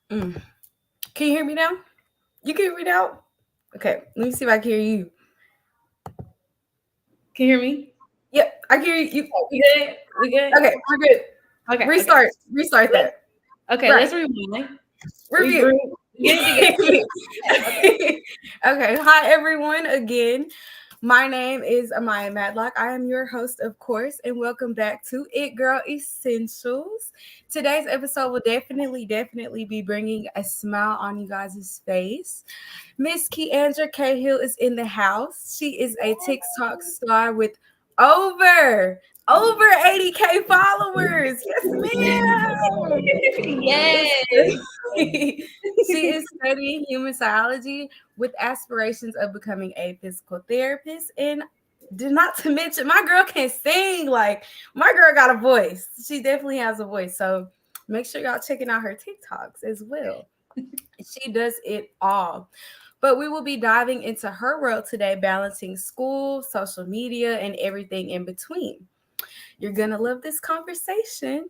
Mm. Can you hear me now? You can hear me now? Okay, let me see if I can hear you. Can you hear me? Yep, I can hear you. We good? We good? Okay, we're good. Okay, okay. Restart that. Okay, Right. let's rewind. Review. Regroup. Get it together. Okay. Okay, hi everyone again. My name is Amya Madlock. I am your host, of course, and welcome back to It Girl Essentials. Today's episode will definitely be bringing a smile on you guys' face. Miss Keyandra Cahill is in the house. She is a TikTok star with over over 80K followers. Yes, ma'am. Yes. She is studying human psychology with aspirations of becoming a physical therapist. And not to mention, my girl can sing. Like, my girl got a voice. She definitely has a voice. So make sure y'all checking out her TikToks as well. She does it all. But we will be diving into her world today, balancing school, social media, and everything in between. You're going to love this conversation.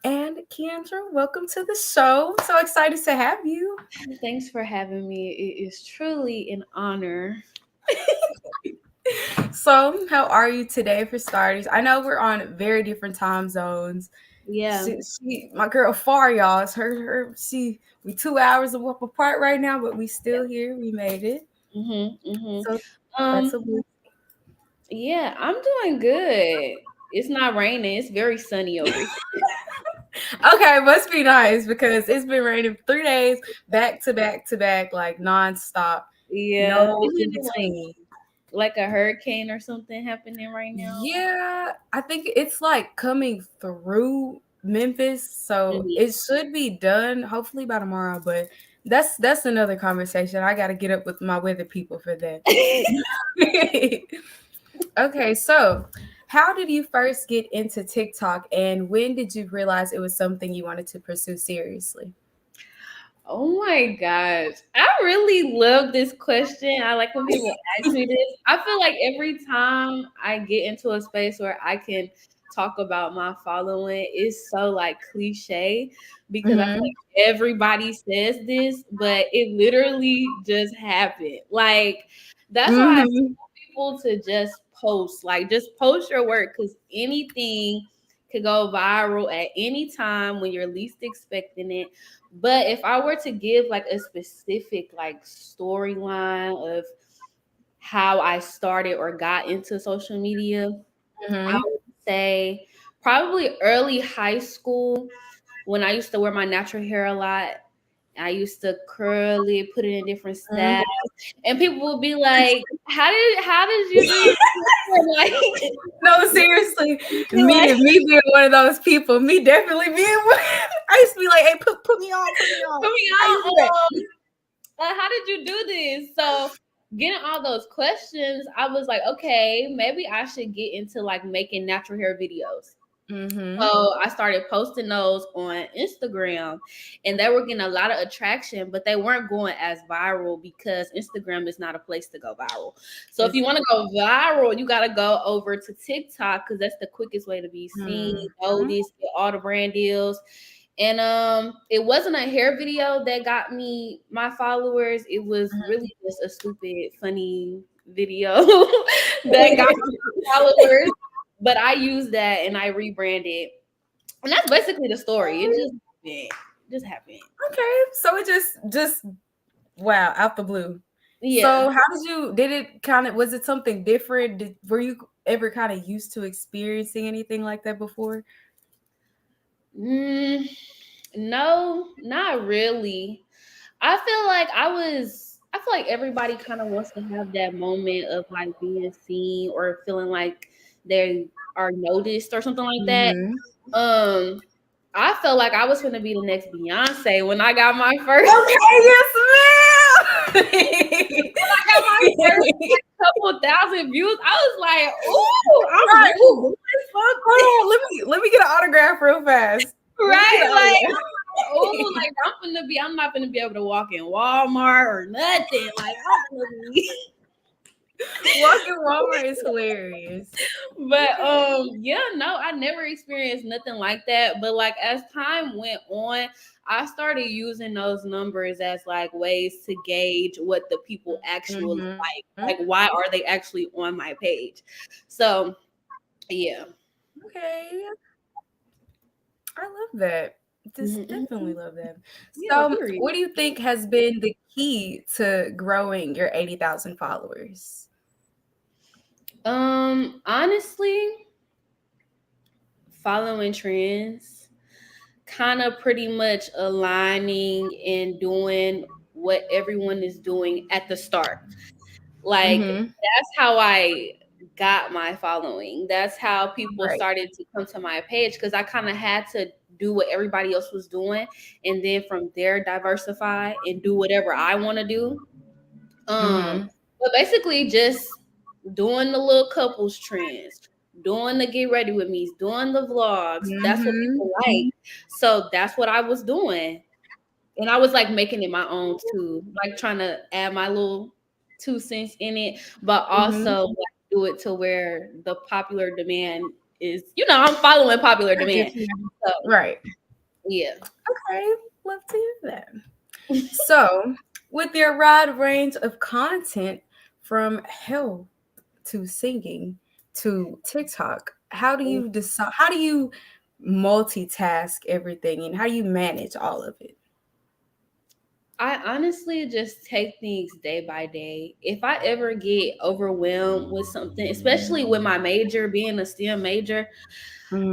And Keyandra, welcome to the show. So excited to have you. Thanks for having me. It is truly an honor. So, how are you today for starters? I know we're on very different time zones. Yeah. My girl far, y'all. It's we 2 hours apart right now, but we still here. We made it. Mm-hmm. So that's a Um, blue. yeah, I'm doing good. It's not raining. It's very sunny over here. Okay, must be nice because it's been raining 3 days back to back to back, like nonstop. Yeah. No in Isn't it between. like a hurricane or something happening right now? Yeah, I think it's like coming through Memphis, so Mhm. it should be done hopefully by tomorrow. But that's another conversation. I got to get up with my weather people for that. Okay, so how did you first get into TikTok, and when did you realize it was something you wanted to pursue seriously? Oh my gosh. I really love this question. I like when people ask me this. I feel like every time I get into a space where I can talk about my following, it's so like cliche because I feel Mm-hmm. like everybody says this, but it literally just happened. Like that's why I Mm-hmm. tell people to just post, like just post your work because anything could go viral at any time when you're least expecting it. But if I were to give like a specific like storyline of how I started or got into social media, I Mm-hmm. would say probably early high school when I used to wear my natural hair a lot. I used to curl it, put it in different styles, and people would be like, "How did you do your hair?" Like, No, seriously, like me being one of those people, me definitely being one. I used to be like, "Hey, put me on, put me on." put me I used to do on. How did you do this? So getting all those questions, I was like, okay, maybe I should get into like making natural hair videos. that. Mm-hmm. So I started posting those on Instagram and they were getting a lot of attraction, but they weren't going as viral because Instagram is not a place to go viral. So if It's you want to go viral, you got to go over to TikTok because that's the quickest way to be seen, mm-hmm. noticed, get all the brand deals. And it wasn't a hair video that got me my followers. It was really just a stupid, funny video that got me followers. But I used that and I rebranded. And that's basically the story. It just happened. Okay, so it just wow, out the blue. Yeah. So how did it kind of, was it something different? Were you ever kind of used to experiencing anything like that before? Mm, no, not really. I feel like everybody kind of wants to have that moment of like being seen or feeling like they are noticed or something like that. Mm-hmm. Um, I felt like I was gonna be the next Beyonce when I got my first Okay, yes, ma'am. I got my first like, couple thousand views. I was like, ooh, I'm Right. really doing Hold something. on, let me get an autograph real fast. Let me get Right? an Like, autograph. oh, like I'm not gonna be able to walk in Walmart or nothing. Like I'm gonna be Walking Walmart is hilarious. But Okay. yeah, no, I never experienced nothing like that. But like as time went on, I started using those numbers as like ways to gauge what the people actually Mm-hmm. like why are they actually on my page. So yeah. Okay. I love that. Just definitely Mhm. love that. Yeah, So, period. what do you think has been the key to growing your 80,000 followers? Honestly, following trends, kind of pretty much aligning and doing what everyone is doing at the start. Like Mm-hmm. that's how I got my following. That's how people Right. started to come to my page because I kind of had to do what everybody else was doing and then from there diversify and do whatever I want to do. Mm-hmm. But basically just doing the little couples trends, doing the get ready with me's, doing the vlogs. That's what Mm-hmm. people like. So that's what I was doing. And I was like making it my own too, like trying to add my little 2 cents in it, but Mm-hmm. also like do it to where the popular demand is, I'm following popular I get demand. you. So Right. yeah. Okay. Love to hear that. So, with your wide range of content from health to singing to TikTok, how do you decide? How do you multitask everything and how do you manage all of it? I honestly just take things day by day. If I ever get overwhelmed with something, especially with my major being a STEM major,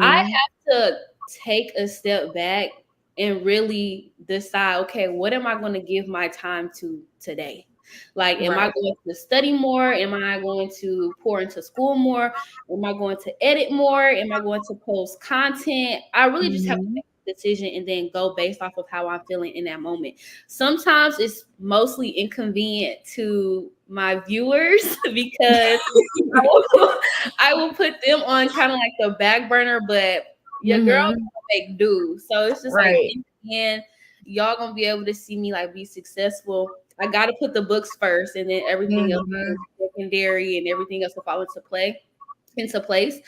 I Mm-hmm. have to take a step back and really decide, okay, what am I going to give my time to today? Like, am I Right. going to study more? Am I going to pour into school more? Am I going to edit more? Am I going to post content? I really just have to Mm-hmm. make a decision and then go based off of how I'm feeling in that moment. Sometimes it's mostly inconvenient to my viewers because I will put them on kind of like the back burner, but your girl Mm-hmm. gonna make do. So it's just like Right. in the end, y'all gonna be able to see me like be successful. I gotta put the books first, and then everything else Mm-hmm. is secondary, and everything else will fall into place.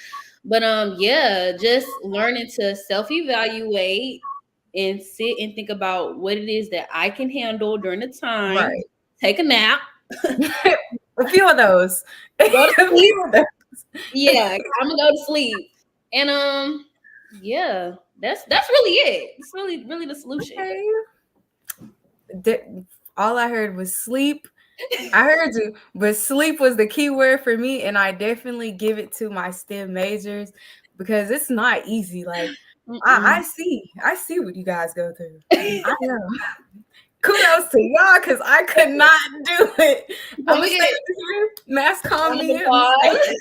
But yeah, just learning to self evaluate and sit and think about what it is that I can handle during the time. Right. Take a nap, A few of those. A go to sleep. few of those. Yeah, I'm gonna go to sleep. And yeah, that's really it. It's really the solution. Okay. All I heard was sleep. I heard you, but sleep was the key word for me, and I definitely give it to my STEM majors because it's not easy. Like I Mm-mm. see what you guys go through. I know. Kudos to y'all because I could not do it. I'm Let me gonna stay get here, mass calm round of me. I'm gonna stay.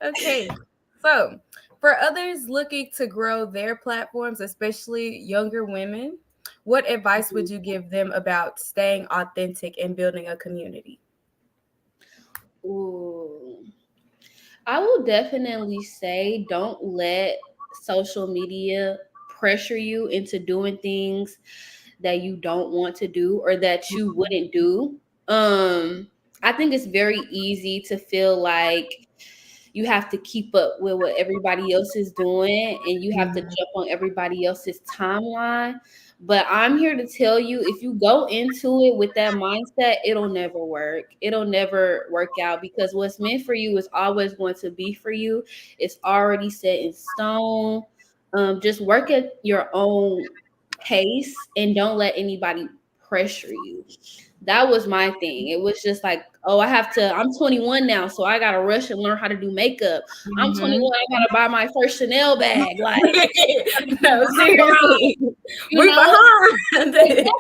applause. Okay, so for others looking to grow their platforms, especially younger women, what advice would you give them about staying authentic and building a community? Ooh. I will definitely say don't let social media pressure you into doing things that you don't want to do or that you wouldn't do. I think it's very easy to feel like you have to keep up with what everybody else is doing and you have to Mhm. jump on everybody else's timeline. But I'm here to tell you if you go into it with that mindset, it'll never work. It'll never work out because what's meant for you is always going to be for you. It's already set in stone. Just work at your own pace and don't let anybody pressure you. That was my thing. It was just like, oh, I'm 21 now, so I gotta rush and learn how to do makeup. I'm Mhm. 21, I gotta buy my first Chanel bag. Like, No, seriously, you we know, behind. exactly.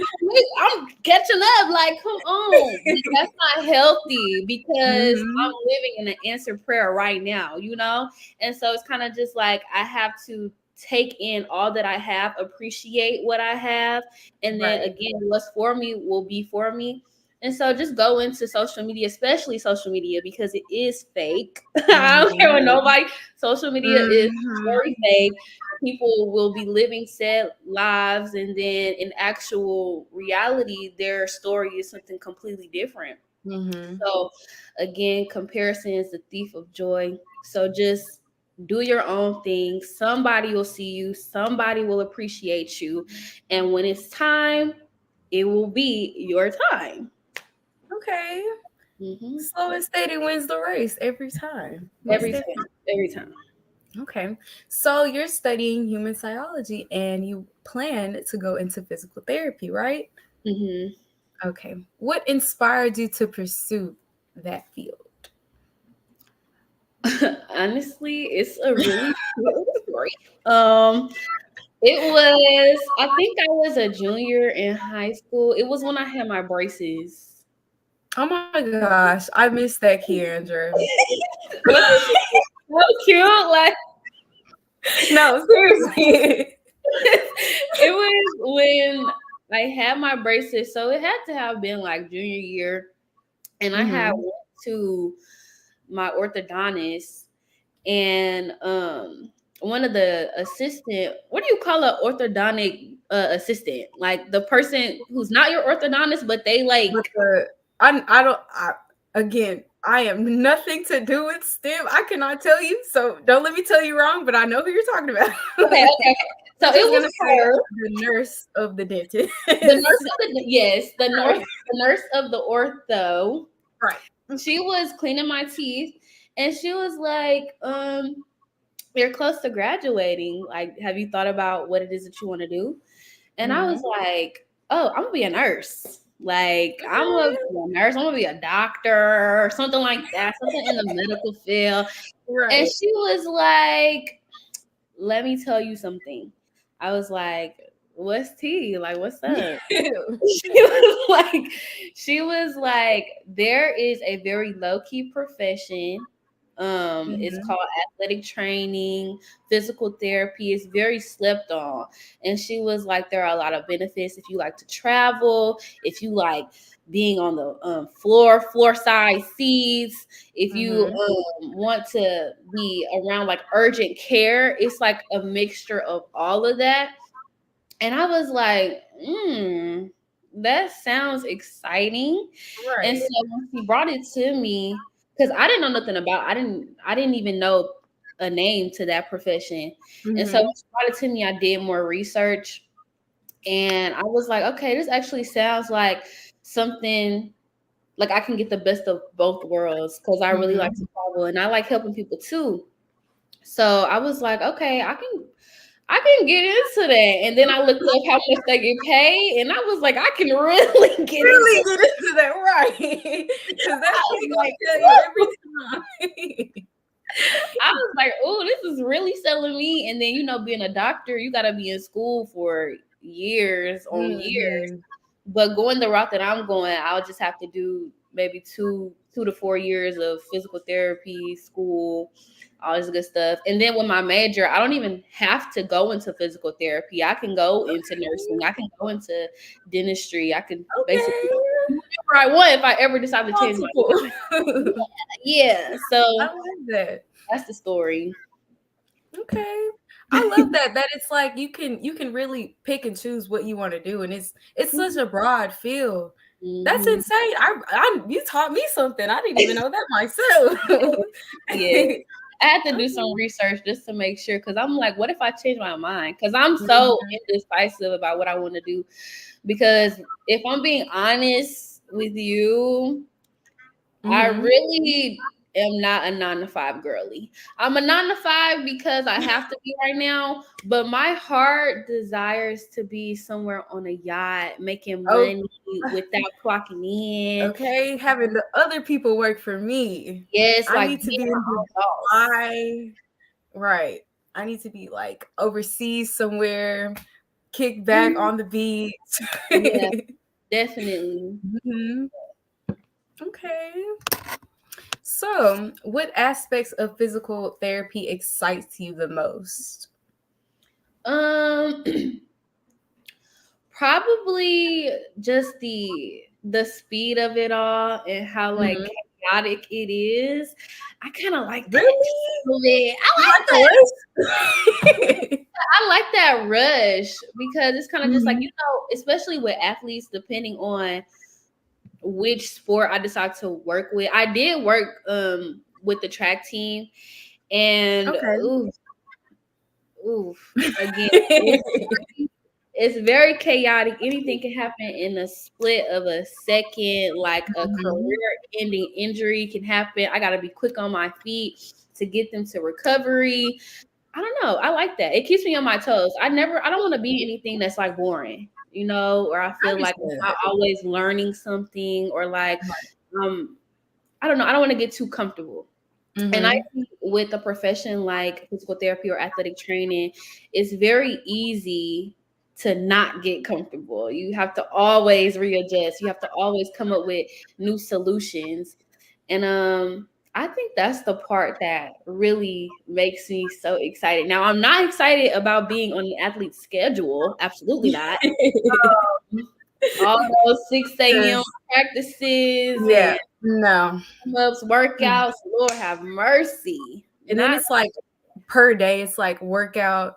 I'm catching up. Like, come on. That's not healthy because I'm Mhm. living in an answered prayer right now. And so it's kind of just like I have to take in all that I have, appreciate what I have, and then Right. again, what's for me will be for me. And so just go into social media, especially social media, because it is fake. I don't care what nobody, social media is very fake. People will be living sad lives, and then in actual reality, their story is something completely different. So again, comparison is the thief of joy. So just do your own thing. Somebody will see you, somebody will appreciate you. And when it's time, it will be your time. Okay. Mm-hmm. Slow and steady wins the race every time. Every time. Every time. Okay. So you're studying human psychology and you plan to go into physical therapy, right? Mm-hmm. Okay. What inspired you to pursue that field? Honestly, it's a really short story. It was, I think I was a junior in high school. It was when I had my braces. Oh my gosh, I missed that, Keyandra. So cute. Like, No, seriously. it was when I had my braces. So it had to have been like junior year. And I had went to my orthodontist, and one of the assistant, what do you call an orthodontic assistant? Like the person who's not your orthodontist, but they like. But again, I am nothing to do with STEM. I cannot tell you, so don't let me tell you wrong, but I know who you're talking about. Okay. So it was her, the nurse of the dentist. the nurse of the nurse of the ortho. Right. She was cleaning my teeth, and she was like, you're close to graduating. Like, have you thought about what it is that you want to do? And I was like, oh, I'm gonna be a nurse. Like, I'm gonna be a nurse. I'm gonna be a doctor or something like that, something in the medical field. Right. And she was like, let me tell you something. I was like, what's tea? Like, what's up? she was like, there is a very low-key profession. It's called athletic training, physical therapy. It's very slept on. And she was like, there are a lot of benefits if you like to travel, if you like being on the floor side seats, if you want to be around like urgent care. It's like a mixture of all of that. And I was like, that sounds exciting. Right. And so when she brought it to me, because I didn't know nothing about, I didn't even know a name to that profession. And so when she brought it to me, I did more research, and I was like, okay, this actually sounds like something like I can get the best of both worlds, because I really like to travel and I like helping people too. So I was like, okay, I can get into that. And then I looked up how much they get paid, and I was like, I can really get into that, right? Because that's what you're gonna tell you every time. I was like, oh, this is really selling me. And then, being a doctor, you got to be in school for years on years. But going the route that I'm going, I'll just have to do maybe 2 to 4 years of physical therapy school, all this good stuff. And then with my major, I don't even have to go into physical therapy. I can go into nursing. I can go into dentistry. I can basically do whatever I want if I ever decide to change my mind. Yeah. So I like that. That's the story. Okay. I love that it's like you can really pick and choose what you want to do, and it's such a broad field. That's insane. You taught me something. I didn't even know that myself. Yeah. I had to do some research just to make sure, because I'm like, what if I change my mind? Because I'm so indecisive about what I want to do. Because if I'm being honest with you, I really am not a 9-to-5 girly. I'm a 9-to-5 because I have to be right now, but my heart desires to be somewhere on a yacht making money without clocking in. Okay, having the other people work for me. Yes, I need to be in Dubai. Right. I need to be like overseas somewhere, kick back on the beach. Yeah, definitely. Okay. So, what aspects of physical therapy excites you the most? Probably just the the speed of it all and how like Mhm. chaotic it is. I kind of like that just Really? a little bit. You like the race? I like that rush because it's kind of just like, Mhm. you know, especially with athletes, depending on which sport I decide to work with. I did work with the track team, and Okay. again, it's very chaotic. Anything can happen in a split of a second, like a Mhm. career-ending injury can happen. I got to be quick on my feet to get them to recovery. I don't know. I like that. It keeps me on my toes. I don't want to be anything that's like boring, you know, or I I feel like I'm understand not that. always learning something or like, Right. um, I don't know. I don't want to get too comfortable. And I Mhm. think with a profession like physical therapy or athletic training, it's very easy to not get comfortable. You have to always readjust. You have to always come up with new solutions. And I think that's the part that really makes me so excited. Now, I'm not excited about being on the athlete's schedule. Absolutely not. All those 6 a.m. 'Cause practices yeah, and no. ups, Mm. workouts. Lord have mercy. And then Not it's like per day, it's like workout,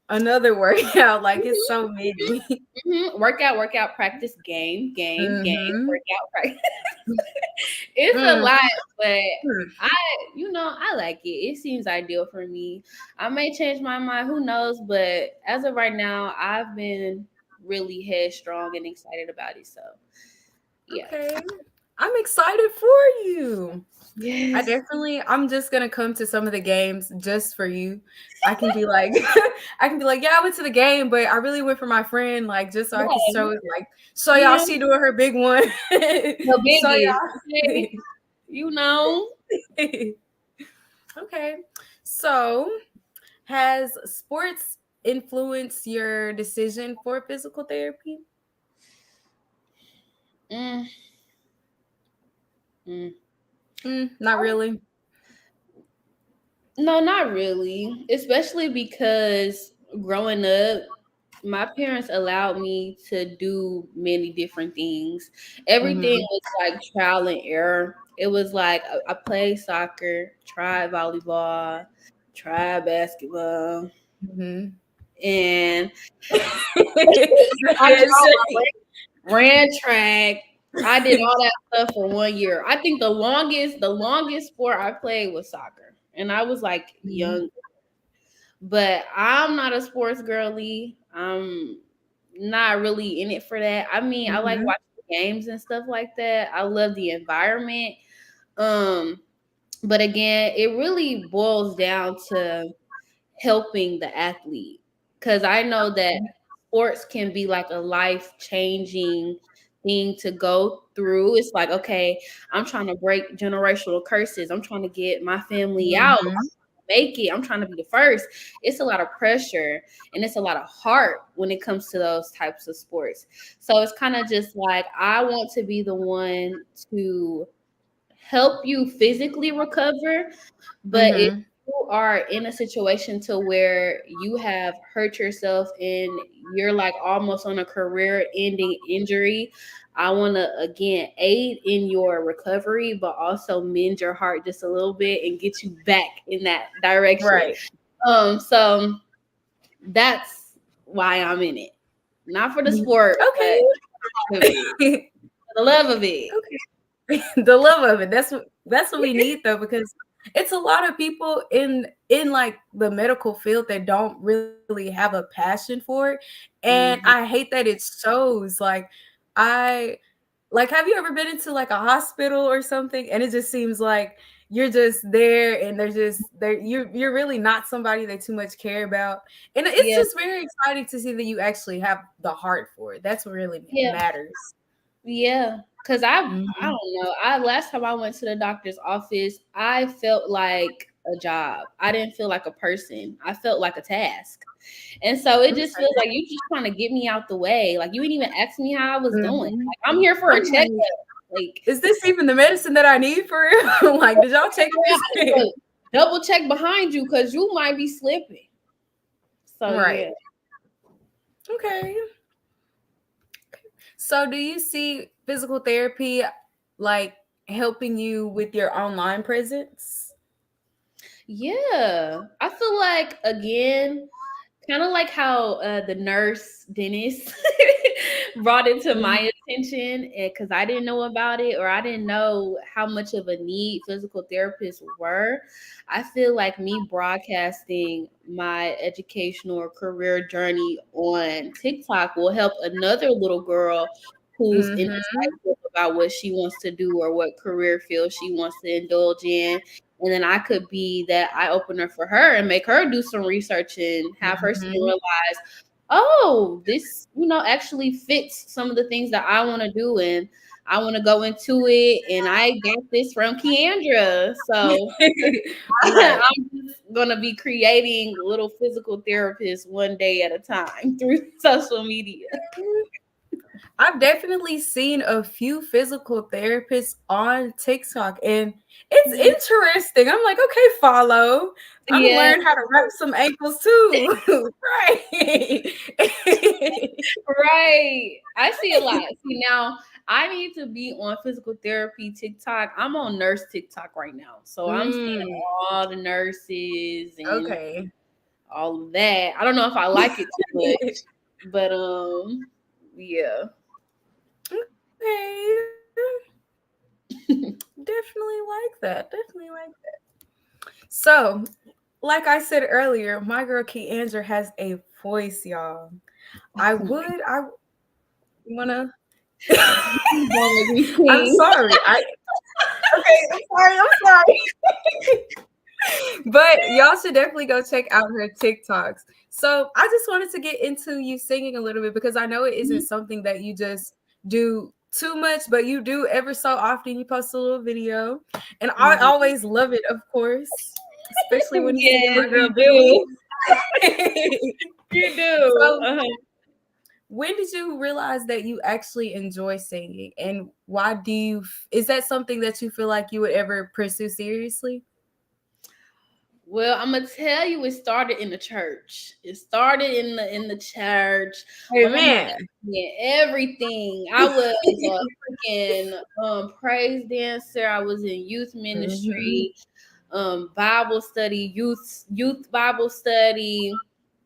another workout. Like it's so many. workout, practice, game, Mhm. workout, practice. It's a Mm. lot, but Mm. I like it. It seems ideal for me. I may change my mind, who knows? But as of right now, I've been really headstrong and excited about it. So yeah. Okay. I'm excited for you. Yes. I'm just gonna come to some of the games just for you. I can be like, I can be like, yeah, I went to the game, but I really went for my friend, like just so I could Right. show y'all Yeah. she doing her big one. The So biggest. y'all. Okay. You know. Okay. So has sports influenced your decision for physical therapy? Mm, mm. Not really. No, not really. Especially because growing up, my parents allowed me to do many different things. Everything Mm-hmm. was like trial and error. It was like I played soccer, tried volleyball, tried basketball, Mm-hmm. and I Yes. ran track. I did all that stuff for 1 year. I think the longest sport I played was soccer. And I was like Mhm. young. But I'm not a sports girly. I'm not really in it for that. I mean, I like Mhm. watching games and stuff like that. I love the environment. Um, but again, it really boils down to helping the athlete. Cause I know that sports can be like a life changing thing to go through. It's like, okay, I'm trying to break generational curses. I'm trying to get my family out, Mhm. make it. I'm trying to be the first. It's a lot of pressure and it's a lot of heart when it comes to those types of sports. So it's kind of just like I want to be the one to help you physically recover, but if Mhm. you are in a situation to where you have hurt yourself and you're like almost on a career ending injury, I want to again aid in your recovery, but also mend your heart just a little bit and get you back in that direction. Right. So that's why I'm in it. Not for the Mhm. sport, but for Okay. the love of it. Okay. The love of it. That's what we need though, because it's a lot of people in like the medical field that don't really have a passion for it. And I Mhm. hate that it shows. I like have you ever been into like a hospital or something and it just seems like you're just there and they're just there you're really not somebody they too much care about. And it's Yeah, just very exciting to see that you actually have the heart for it. That's what really yeah. matters. Yeah, cause I Mhm. don't know. I last time I went to the doctor's office, I felt like a job. I didn't feel like a person. I felt like a task. And so it just feels like you just trying to get me out the way. Like you didn't even ask me how I was doing. Mhm. Like I'm here for a I'm checkup. like, Like "Is this even the medicine that I need for real?" Like, "Did y'all check yeah, I need this?" to double check behind you because you might be slipping. So Right. yeah. Okay. So, do you see physical therapy like helping you with your online presence? Yeah, I feel like again, kind of like how the nurse dentist brought it to my attention, because I didn't know about it, or I didn't know how much of a need physical therapists were. I feel like me broadcasting my educational or career journey on TikTok will help another little girl who's Mm-hmm. indecisive about what she wants to do or what career field she wants to indulge in. And then I could be that eye opener for her and make her do some research and have her see and Mm-hmm. realize, oh, this, actually fits some of the things that I want to do. And I want to go into it. And I got this from Keyandra. So Right. I'm just going to be creating little physical therapists one day at a time through social media. I've definitely seen a few physical therapists on TikTok, and it's Mhm. interesting. I'm like, okay, follow. I'm gonna Yeah. learn how to wrap some ankles too. Right. Right. I see a lot. See, now I need to be on physical therapy TikTok. I'm on nurse TikTok right now. So I'm seeing Mm, all the nurses and okay. all of that. I don't know if I like it too much, but yeah. Okay. Definitely like that. Definitely like that. So, like I said earlier, my girl Keyandra has a voice, y'all. I wanna. Don't make me I'm sing. sorry. Okay. I'm sorry. But y'all should definitely go check out her TikToks. So I just wanted to get into you singing a little bit because I know it isn't something that you just do too much, but you do ever so often. You post a little video, and I Mhm. always love it, of course, especially when you singing Yes, my girl you Billy. do. You do. So when did you realize that you actually enjoy singing, and why do you? Is that something that you feel like you would ever pursue seriously? Well, I'm gonna tell you, it started in the church. It started in the church. My mama Amen. had me in everything. I was a freaking praise dancer. I was in youth Mhm. ministry, Bible study, youth Bible study,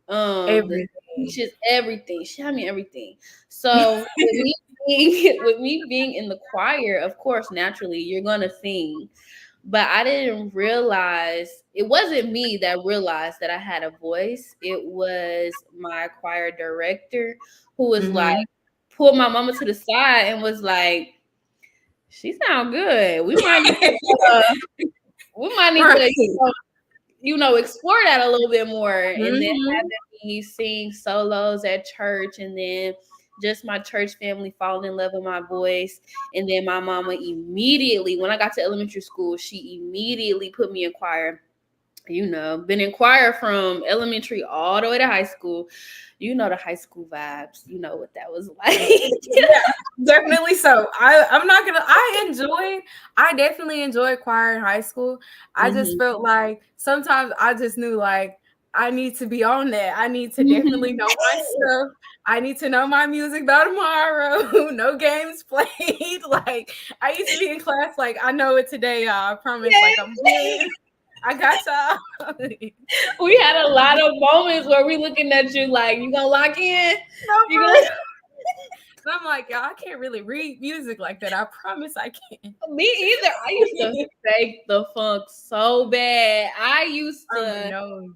the Everything. teachers, everything. She had me everything. So with me being with me being in the choir, of course, naturally, you're gonna sing. But I didn't realize it wasn't me that realized that I had a voice. It was my choir director who was like, Mhm. pulled my mama to the side and was like, "She sound good. We might need to, Right. explore that a little bit more." And then Mhm. having me sing solos at church, and then just my church family falling in love with my voice. And then my mama immediately, when I got to elementary school, she immediately put me in choir. Been in choir from elementary all the way to high school. The high school vibes. You know what that was like. Yeah, definitely so. I'm not gonna I definitely enjoyed choir in high school. I just Mhm. felt like sometimes I just knew like I need to be on that. I need to definitely Mhm. know my stuff. I need to know my music by tomorrow. No games played. Like I used to be in class like I know it today, y'all. I promise. Like I'm good. I got y'all. We had a lot of moments where we looking at you like, you gonna lock in? No, You for gonna real. And I'm like, y'all, I can't really read music like that. I promise I can. Me either. I used to fake the funk so bad. Oh no.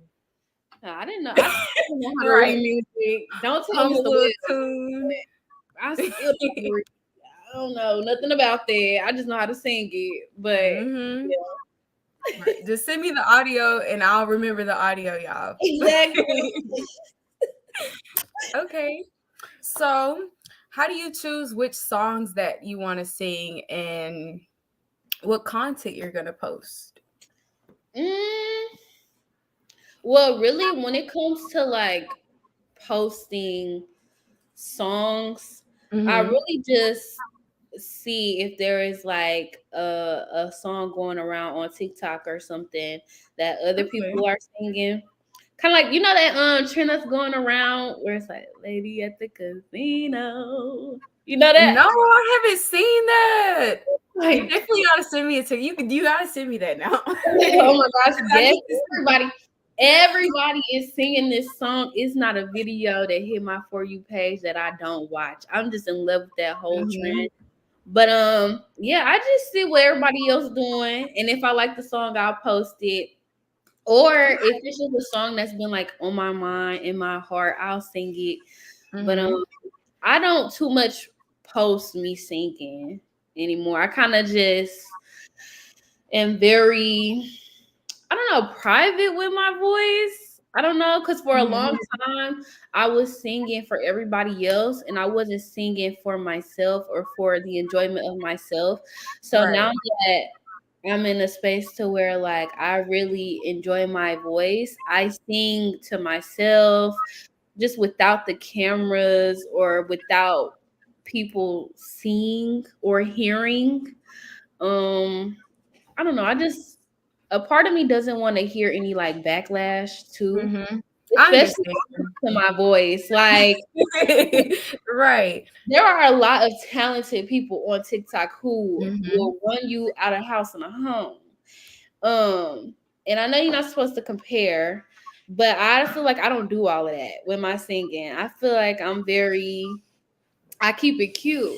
I didn't know. I still don't know how to read Right. music. Don't tell Hum a Mr. little Will. tune. I still don't read. I don't know nothing about that. I just know how to sing it. But Hmm. yeah, Right. Just send me the audio and I'll remember the audio, y'all. exactly. Okay. So, how do you choose which songs that you want to sing and what content you're going to post? Mm, well, really, when it comes to like posting songs, I Hmm. really just see if there is like a song going around on TikTok or something that other Okay. people are singing. Kind of like that trend that's going around where it's like "Lady at the Casino." You know that? No, I haven't seen that. You Like, definitely gotta send me a ticket. You gotta send me that now. oh my gosh, 'Cause I yes, need to see. everybody is singing this song. It's not a video that hit my For You page that I don't watch. I'm just in love with that whole Mhm. trend. But yeah, I just see what everybody else doing, and if I like the song, I'll post it. Or if it's just a song that's been like on my mind, in my heart, I'll sing it. But Mhm. I don't too much post me singing anymore. I kind of just am very, I don't know, private with my voice. I don't know, because for a long Mhm. time I was singing for everybody else and I wasn't singing for myself or for the enjoyment of myself. So now Right. that I'm in a space to where like I really enjoy my voice, I sing to myself just without the cameras or without people seeing or hearing. Um I don't know. I just a part of me doesn't want to hear any like backlash too, Mhm. I especially understand. to my voice. Like Right. there are a lot of talented people on TikTok who Mhm. will run you out of house and a home. And I know you're not supposed to compare, but I feel like I don't do all of that with my singing. I feel like I keep it cute.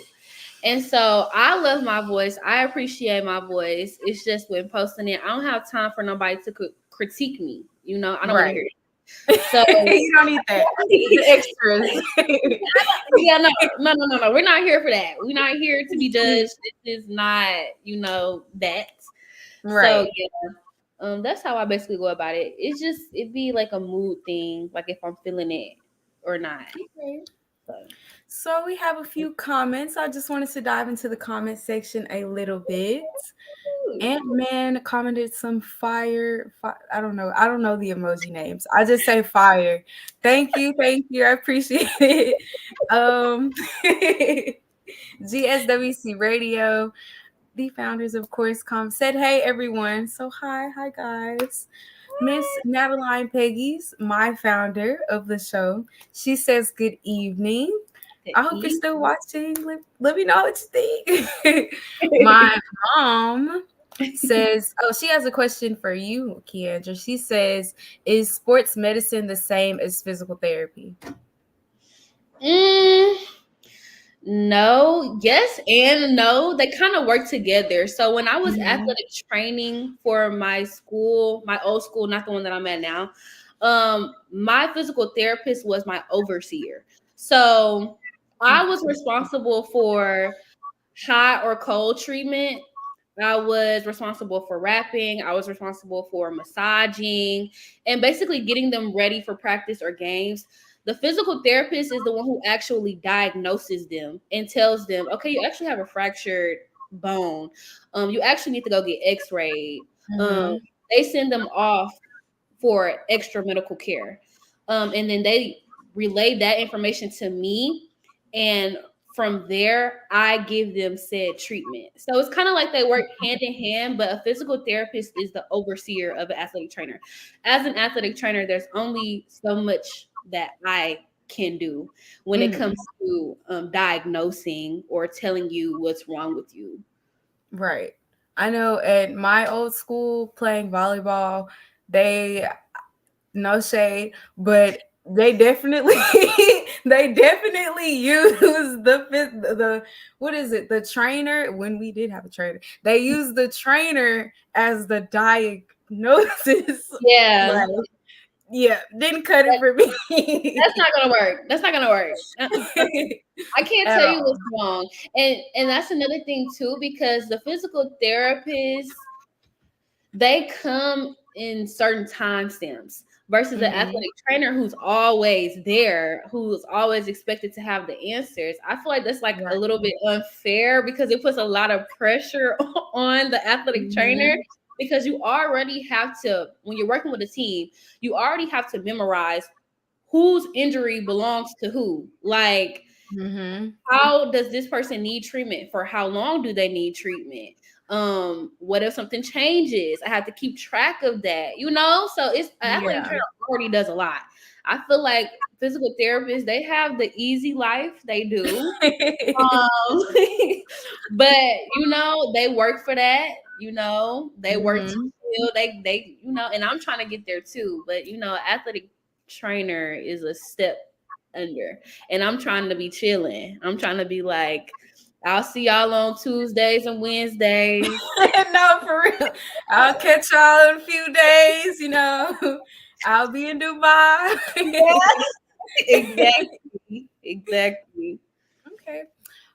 And so I love my voice. I appreciate my voice. It's just when posting it, I don't have time for nobody to critique me. You know, I don't want to Right. hear it. So You don't need that. The extras. yeah, no. We're not here for that. We're not here to be judged. This is not, that. So Right. yeah, that's how I basically go about it. It's just it be like a mood thing, like if I'm feeling it or not. Okay. So. So we have a few comments. I just wanted to dive into the comment section a little bit. Ant-Man commented some I don't know. I don't know the emoji names. I just say fire. Thank you. Thank you. I appreciate it. Um GSWC Radio, the founders, of course, said, hey, everyone. So, hi, guys. Miss Madeline Peggy's my founder of the show. She says, good evening. I hope you're still watching. Let me know what you think. My mom says, oh, she has a question for you, Keyandra. She says, is sports medicine the same as physical therapy? Mm, no, yes and no. They kind of work together. So when I was athletic training for my school, my old school, not the one that I'm at now, my physical therapist was my overseer. So I was responsible for hot or cold treatment. I was responsible for wrapping. I was responsible for massaging and basically getting them ready for practice or games. The physical therapist is the one who actually diagnoses them and tells them, okay, you actually have a fractured bone. You actually need to go get x-rayed. Um, they send them off for extra medical care. And then they relay that information to me. And from there, I give them said treatment. So it's kind of like they work hand in hand, but a physical therapist is the overseer of an athletic trainer. As an athletic trainer, there's only so much that I can do when it comes to diagnosing or telling you what's wrong with you. Right. I know at my old school playing volleyball, they no shade, but they definitely they definitely use the what is it? The trainer when we did have a trainer. They use the trainer as the diagnosis. Yeah, Like, yeah, didn't cut it for that's me not gonna work. That's not gonna work. I can't at tell you all. what's wrong. And that's another thing too, because the physical therapists, they come in certain time stamps versus an Mhm. athletic trainer who's always there, who's always expected to have the answers. I feel like that's like a Right. little bit unfair because it puts a lot of pressure on the athletic trainer Mhm. because you already have to, when you're working with a team, you already have to memorize whose injury belongs to who. Like How does this person need treatment? For how long do they need treatment? What if something changes? I have to keep track of that, So it's athletic trainer already does a lot. I feel like physical therapists, they have the easy life. They do. But they work for that, they work to feel they and I'm trying to get there too. But athletic trainer is a step under, and I'm trying to be chilling. I'm trying to be like, I'll see y'all on Tuesdays and Wednesdays. No, for real. I'll catch y'all in a few days, I'll be in Dubai. Exactly. Okay.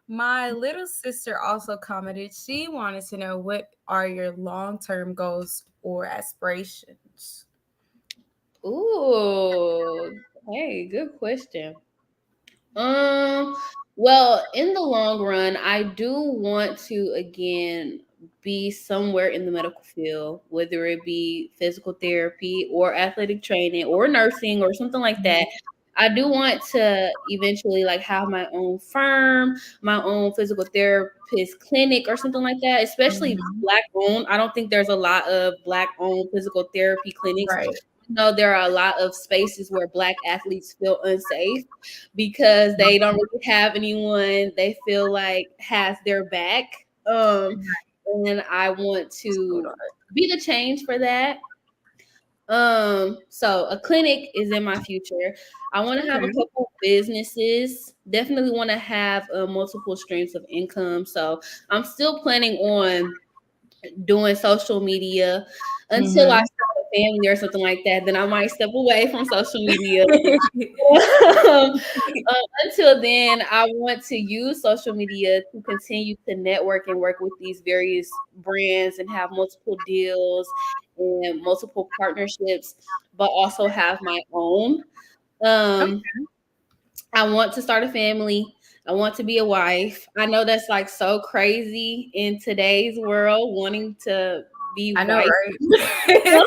My little sister also commented. She wanted to know, what are your long-term goals or aspirations? Ooh, hey, good question. Well, in the long run, I do want to again be somewhere in the medical field, whether it be physical therapy or athletic training or nursing or something like that. I do want to eventually like have my own firm, my own physical therapist clinic or something like that, especially Black owned. I don't think there's a lot of Black owned physical therapy clinics. Right. There are a lot of spaces where Black athletes feel unsafe because they don't really have anyone they feel like has their back. And I want to be the change for that. So a clinic is in my future. I want to have a couple businesses. Definitely want to have multiple streams of income. So I'm still planning on doing social media until I start a family or something like that. Then I might step away from social media. Until then, I want to use social media to continue to network and work with these various brands and have multiple deals and multiple partnerships, but also have my own. I want to start a family. I want to be a wife. I know that's like so crazy in today's world, wanting to be I know, wife. right?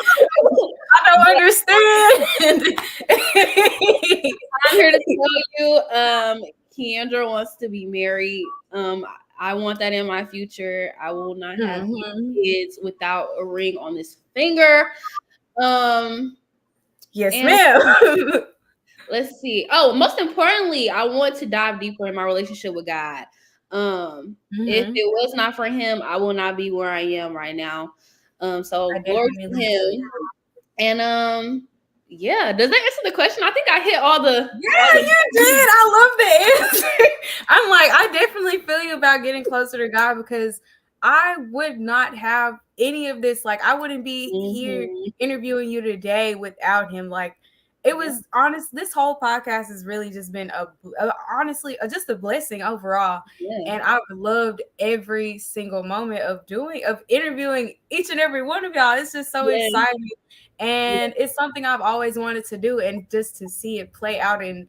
I don't understand. I'm here to tell you, Keyandra wants to be married. I want that in my future. I will not have kids without a ring on this finger. Yes, ma'am. Let's see. Oh, most importantly, I want to dive deeper in my relationship with God. If it was not for Him, I will not be where I am right now. So glory to Him. And yeah, does that answer the question? I think I hit all the. Yeah, you did. I love the answer. I'm like, I definitely feel you about getting closer to God, because I would not have any of this. Like, I wouldn't be here interviewing you today without Him. Like, it was honest. This whole podcast has really just been honestly just a blessing overall. Yeah. And I've loved every single moment of interviewing each and every one of y'all. It's just so exciting. And it's something I've always wanted to do, and just to see it play out in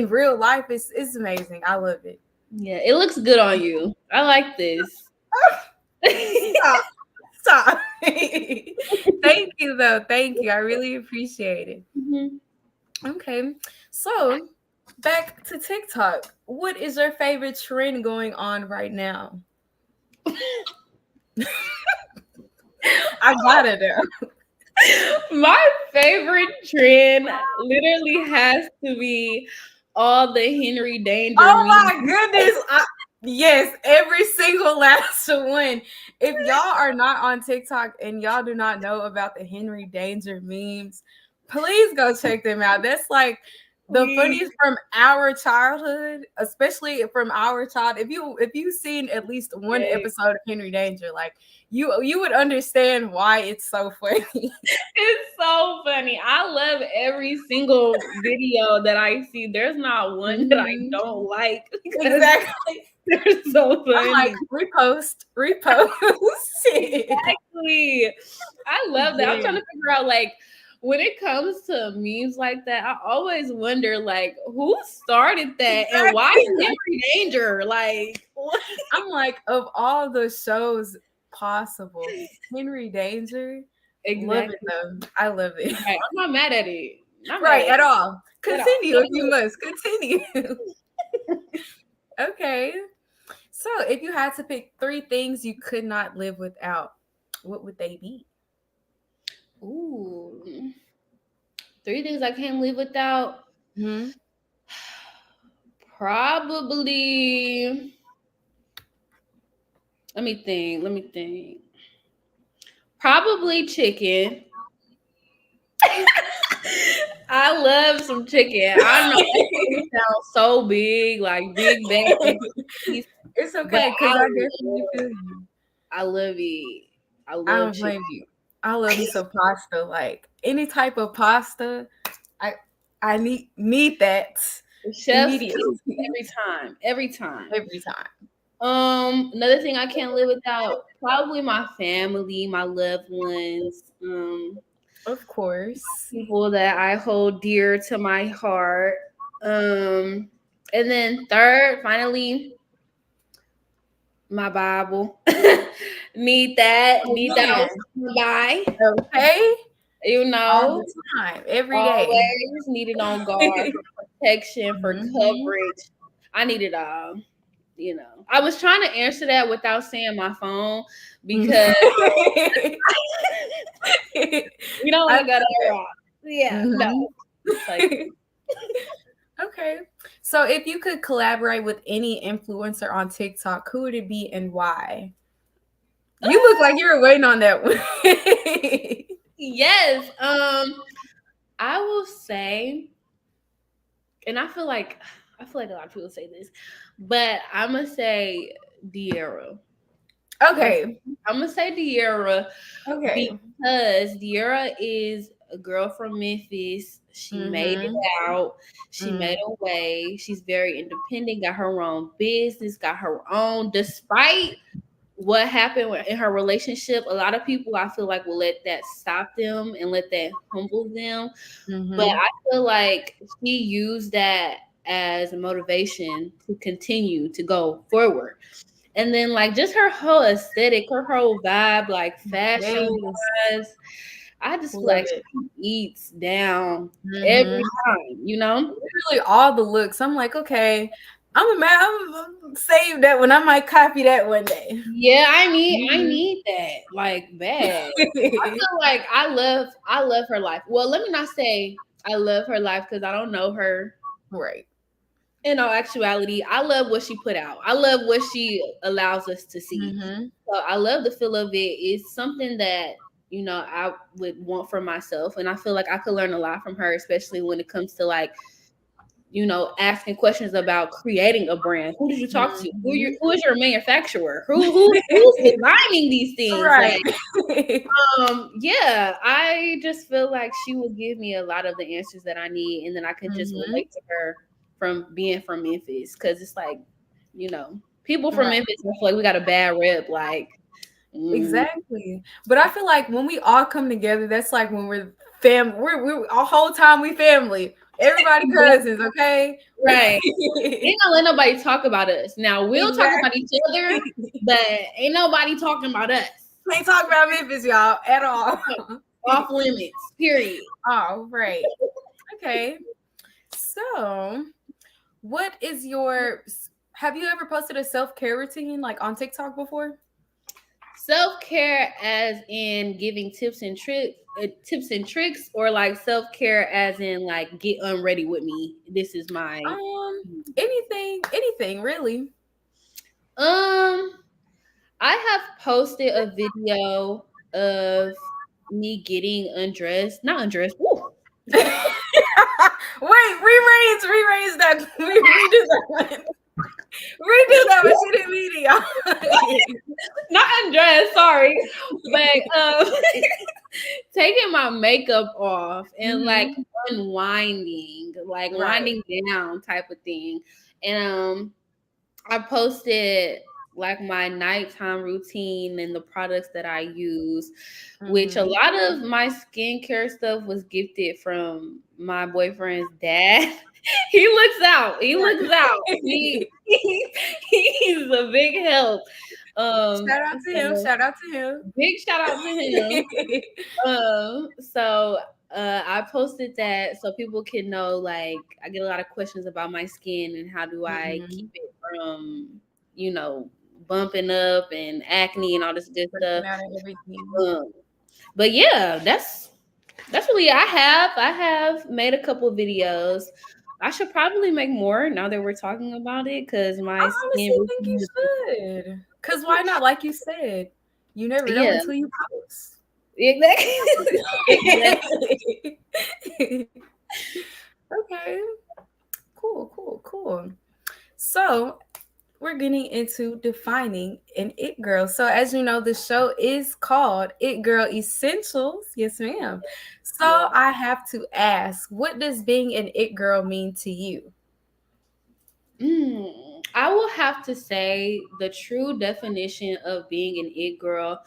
real life is amazing. I love it. Yeah, it looks good on you. I like this. Stop. Thank you, though. Thank you. I really appreciate it. Okay, so back to TikTok. What is your favorite trend going on right now? I gotta know. My favorite trend literally has to be all the Henry Danger. Oh my goodness. Yes, every single last one. If y'all are not on TikTok and y'all do not know about the Henry Danger memes, please go check them out. That's like the funniest from our childhood, especially from our child. If you've seen at least one episode of Henry Danger, like you would understand why it's so funny. It's so funny. I love every single video that I see. There's not one that I don't like. Exactly. They're so funny. I'm like, repost. Exactly. I love that. I'm trying to figure out, like, when it comes to memes like that, I always wonder, like, who started that and why Henry Danger? Like, what? I'm like, of all the shows possible, Henry Danger. Exactly. I love it. Right. I'm not mad at it. Not right at all. Continue if you must. Continue. Okay. So, if you had to pick 3 things you could not live without, what would they be? Ooh, 3 things I can't live without. Hmm. Probably. Let me think. Let me think. Probably chicken. I love some chicken. I know it sounds so big, like big bacon cheese, It's but okay because I definitely feel you. I love it. I I love don't chicken. blame you. I love me some pasta. Like any type of pasta, I I need that Chef's kiss immediately every time. Every time. every time. Another thing I can't live without, probably my family, my loved ones, Of course. people that I hold dear to my heart. Um, and then third, finally, my Bible. Oh Need that man. old by. Okay. You All know, the time, every day. always needed on guard for protection, for Mhm. coverage. I need it all. You know, I was trying to answer that without saying my phone because we don't want I to go feel that that. route. Yeah, no. Mhm. Like, Okay. So if you could collaborate with any influencer on TikTok, who would it be and why? You look like you were waiting on that one. yes. I will say, and I feel like a lot of people say this, but I'm gonna say De'Ara. I'm, Okay. I'm gonna say De'Ara Okay. because De'Ara is a girl from Memphis. She made it Mhm. out. She Mm. made a way. She's very independent. Got her own business. Got her own. Despite what happened in her relationship, a lot of people I feel like will let that stop them and let that humble them. But Mhm. I feel like she used that as a motivation to continue to go forward. And then like just her whole aesthetic, her whole vibe, like fashion Yes. wise, I just feel Love like it. she eats down every Mhm. time, you know? Literally all the looks. I'm like, okay, I'm save that one. I might copy that one day. Yeah, I Mhm. need that like bad. I feel like I love her life. Well, let me not say I love her life because I don't know her Right. in all actuality. I love what she put out. I love what she allows us to see. Mm-hmm. So I love the feel of it. It's something that, I would want for myself. And I feel like I could learn a lot from her, especially when it comes to like, asking questions about creating a brand. Who did you talk to? Mm-hmm. Who is your manufacturer? Who's designing these things? Right. Like, yeah, I just feel like she will give me a lot of the answers that I need, and then I can just Mm-hmm. relate to her from being from Memphis, because it's like, people from Right. Memphis, I feel like we got a bad rep. Like, Exactly. But I feel like when we all come together, that's like when we're fam. We're a whole time we family. Everybody cousins. Okay. right. Ain't gonna let nobody talk about us. Now we'll talk about each other, Exactly. but ain't nobody talking about us. Can't talk about Memphis, y'all, at all. Off limits. Period. Oh, right. Okay. So, what is your? Have you ever posted a self care routine like on TikTok before? Self-care as in giving tips and tricks, or like self-care as in like get unready with me. This is my Anything really. um I have posted a video of me getting undressed. Not undressed. Woo. Wait, re-raise that. Redo that one. Redo that one. She didn't mean it, Not undressed, sorry. But taking my makeup off and like y'all. unwinding, like Right. winding down type of thing. And I posted like my nighttime routine and the products that I use, which a Mhm. lot of my skincare stuff was gifted from my boyfriend's dad. He looks out. He looks out. He's a big help. Shout out to him. So Shout out to him. big shout out to him. So I posted that so people can know, like, I get a lot of questions about my skin and how do I keep Mhm. it from, bumping up and acne and all this good stuff. Working out and everything. Um, but yeah, that's really I have made a couple videos. I should probably make more now that we're talking about it because I my skin honestly think you routine should. Cause why not? Like you said, you never know yeah, until you post. exactly. Exactly. Okay. Cool. So we're getting into defining an it girl. So as you know, the show is called It Girl Essentials. Yes, ma'am. So Yeah. I have to ask, what does being an it girl mean to you? I will have to say the true definition of being an it girl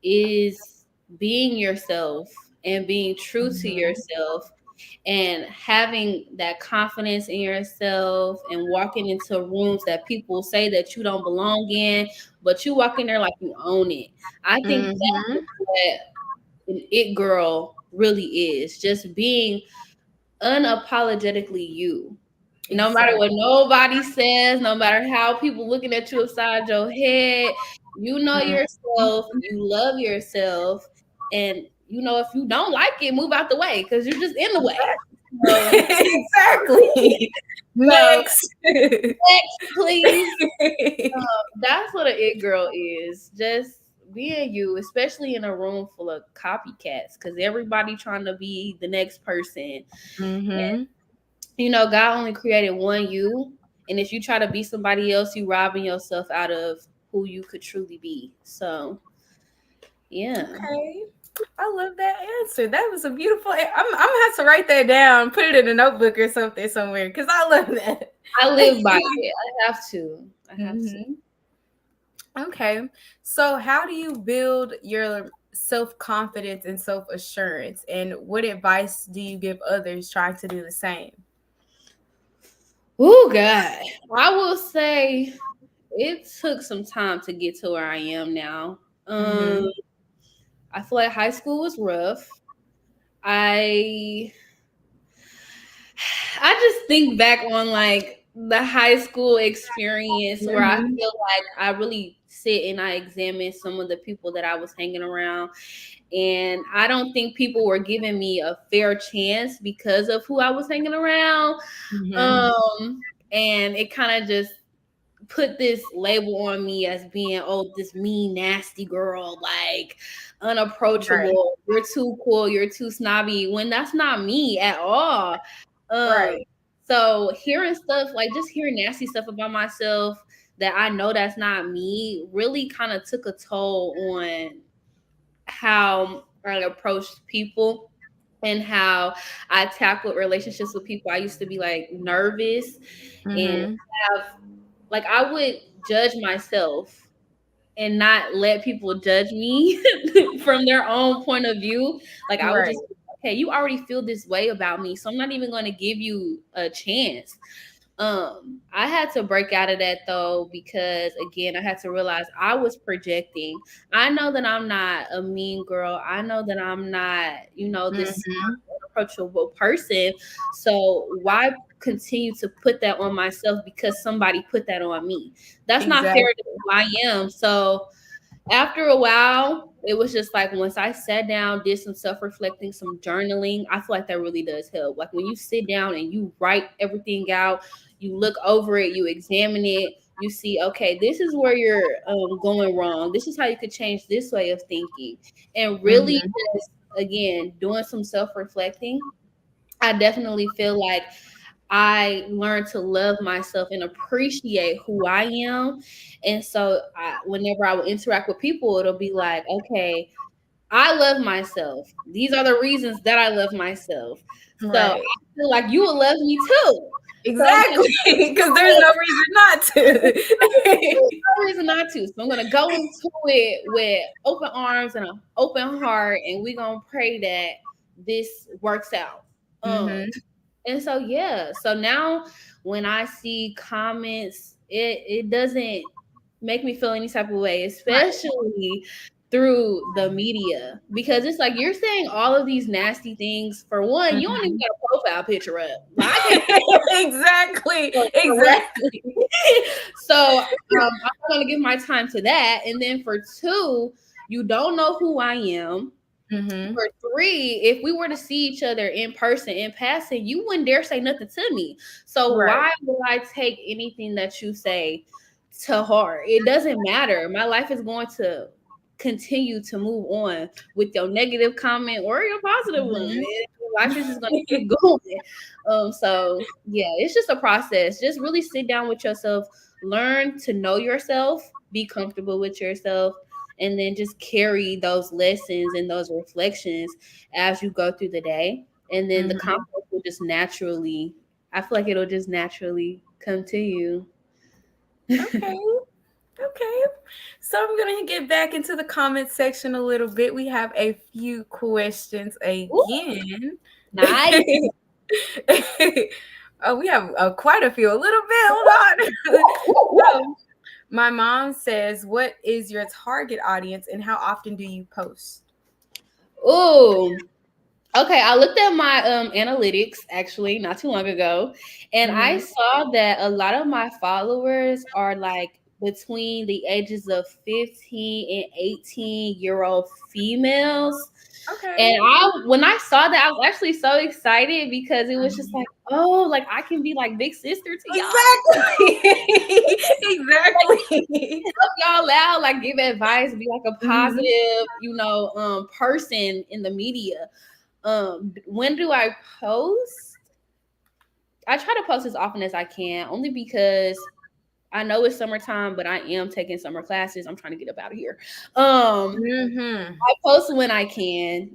is being yourself and being true to Mhm. yourself and having that confidence in yourself and walking into rooms that people say that you don't belong in, but you walk in there like you own it. I think that is Mhm. what an it girl really is, just being unapologetically you. No matter what Exactly. nobody says, no matter how people looking at you upside your head, you know Mhm. yourself, you love yourself, and if you don't like it, move out the way because you're just in the way. So, Exactly. so Next. next, please. That's what an it girl is. Just being you, especially in a room full of copycats, because everybody trying to be the next person. Mhm. God only created one you. And if you try to be somebody else, you robbing yourself out of who you could truly be. So, yeah. Okay. I love that answer. That was a beautiful. I'm gonna have to write that down, put it in a notebook or something somewhere, because I love that. I live by it. I have to. I have to. Hmm. Okay. So, how do you build your self confidence and self assurance? And what advice do you give others trying to do the same? Oh, God. I will say it took some time to get to where I am now. Um, Hmm. I feel like high school was rough. I I just think back on like the high school experience where I Hmm. feel like I really sit and I examine some of the people that I was hanging around. And I don't think people were giving me a fair chance because of who I was hanging around. Hmm. And it kind of just put this label on me as being, oh, this mean, nasty girl, like Right. unapproachable. You're too cool. You're too snobby. When that's not me at all. Um, Right. so hearing stuff like just hearing nasty stuff about myself that I know that's not me really kind of took a toll on how I approached people and how I tackled relationships with people. I used to be like nervous and Hmm. have like I would judge myself and not let people judge me from their own point of view. Like I would Right. just okay, you already feel this way about me, so I'm not even going to give you a chance. I had to break out of that though because again, I had to realize I was projecting. I know that I'm not a mean girl. I know that I'm not, this Hmm. approachable person. So why continue to put that on myself because somebody put that on me? That's not fair to Exactly. who I am. So after a while, it was just like once I sat down, did some self reflecting, some journaling, I feel like that really does help. Like when you sit down and you write everything out, you look over it, you examine it, you see, okay, this is where you're going wrong. This is how you could change this way of thinking. And really, Hmm. just again, doing some self reflecting, I definitely feel like I learned to love myself and appreciate who I am. And so whenever I would interact with people, it'll be like, okay, I love myself. These are the reasons that I love myself. So I Right. feel like you will love me too. So I'm Exactly. Because there's no reason not to. there's no reason not to. So I'm gonna go into it with open arms and an open heart, and we're gonna pray that this works out. Um, Hmm. And so yeah, so now when I see comments, it doesn't make me feel any type of way, Right. especially through the media, because it's like you're saying all of these nasty things. For one, you don't even got a profile picture up. Like, I can't Exactly. so I'm going to give my time to that. And then for two, you don't know who I am. For three, if we were to see each other in person, in passing, you wouldn't dare say nothing to me. So why would I take anything that you say to heart? It doesn't matter. My life is going to continue to move on with your negative comment or your positive one. Life is just going to keep going. So yeah, it's just a process. Just really sit down with yourself, learn to know yourself, be comfortable with yourself, and then just carry those lessons and those reflections as you go through the day. And then the confidence will just naturally, I feel like it'll just naturally come to you. Okay. So I'm going to get back into the comment section a little bit. We have a few questions again. Ooh, nice. We have quite a few. A little bit. Hold on. My mom says, what is your target audience and how often do you post? Oh, okay. I looked at my analytics actually not too long ago, and I saw that a lot of my followers are like between the ages of 15 and 18-year-old females. Okay. And when I saw that, I was actually so excited because it was just like, oh, like I can be like big sister to y'all. Exactly. Help y'all out, like give advice, be like a positive, person in the media. When do I post? I try to post as often as I can, only because I know it's summertime, but I am taking summer classes. I'm trying to get up out of here. I post when I can.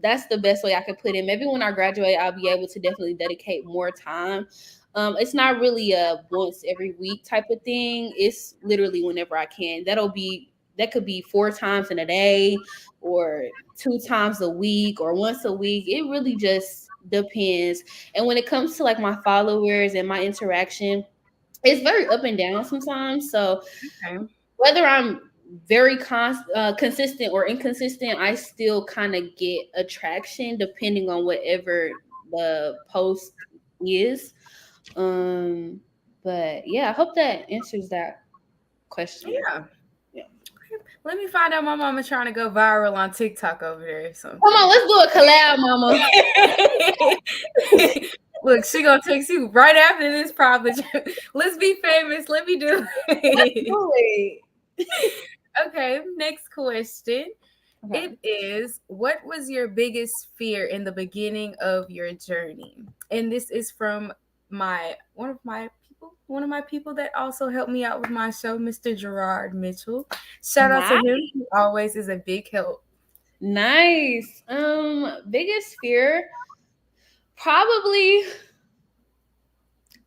That's the best way I could put it. Maybe when I graduate, I'll be able to definitely dedicate more time. It's not really a once every week type of thing. It's literally whenever I can. That could be 4 times in a day or 2 times a week or once a week. It really just depends. And when it comes to like my followers and my interaction, it's very up and down sometimes. So whether I'm very consistent or inconsistent, I still kind of get attraction depending on whatever the post is. But yeah, I hope that answers that question. Yeah. Let me find out. My mama's trying to go viral on TikTok over there. So come on, let's do a collab, mama. Look, she gonna text you right after this. Probably. Let's be famous. Let me do it. Okay. Next question. It is, what was your biggest fear in the beginning of your journey? And this is from one of my people that also helped me out with my show, Mr. Gerard Mitchell. Shout out to him. He always is a big help. Nice. Biggest fear, probably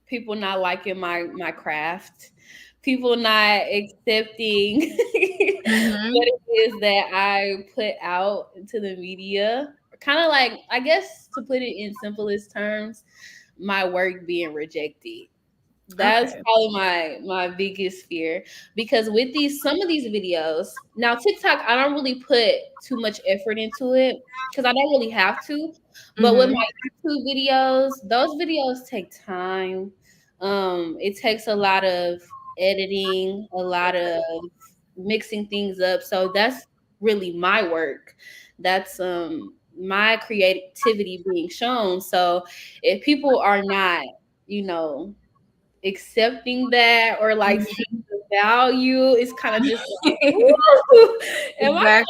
people not liking my craft, people not accepting what it is that I put out into the media. Kind of like, I guess to put it in simplest terms, my work being rejected. That's probably my biggest fear, because with some of these videos, now TikTok, I don't really put too much effort into it because I don't really have to. But with my YouTube videos, those videos take time. It takes a lot of editing, a lot of mixing things up. So that's really my work. That's my creativity being shown. So if people are not, accepting that or like seeing the value, it's kind of just like, am I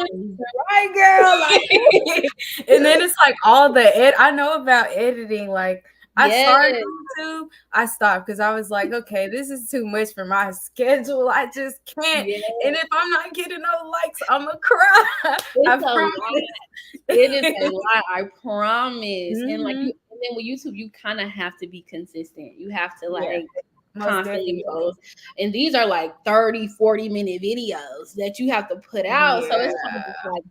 right, girl? Like, and then it's like all the I know about editing. Like I started YouTube, I stopped because I was like, okay, this is too much for my schedule. I just can't. And if I'm not getting no likes, I'm gonna cry. It's a lot. It is a lot, I promise. And like and then with YouTube, you kind of have to be consistent. You have to like constantly post. And these are like 30-40 minute videos that you have to put out. So it's kind of just like,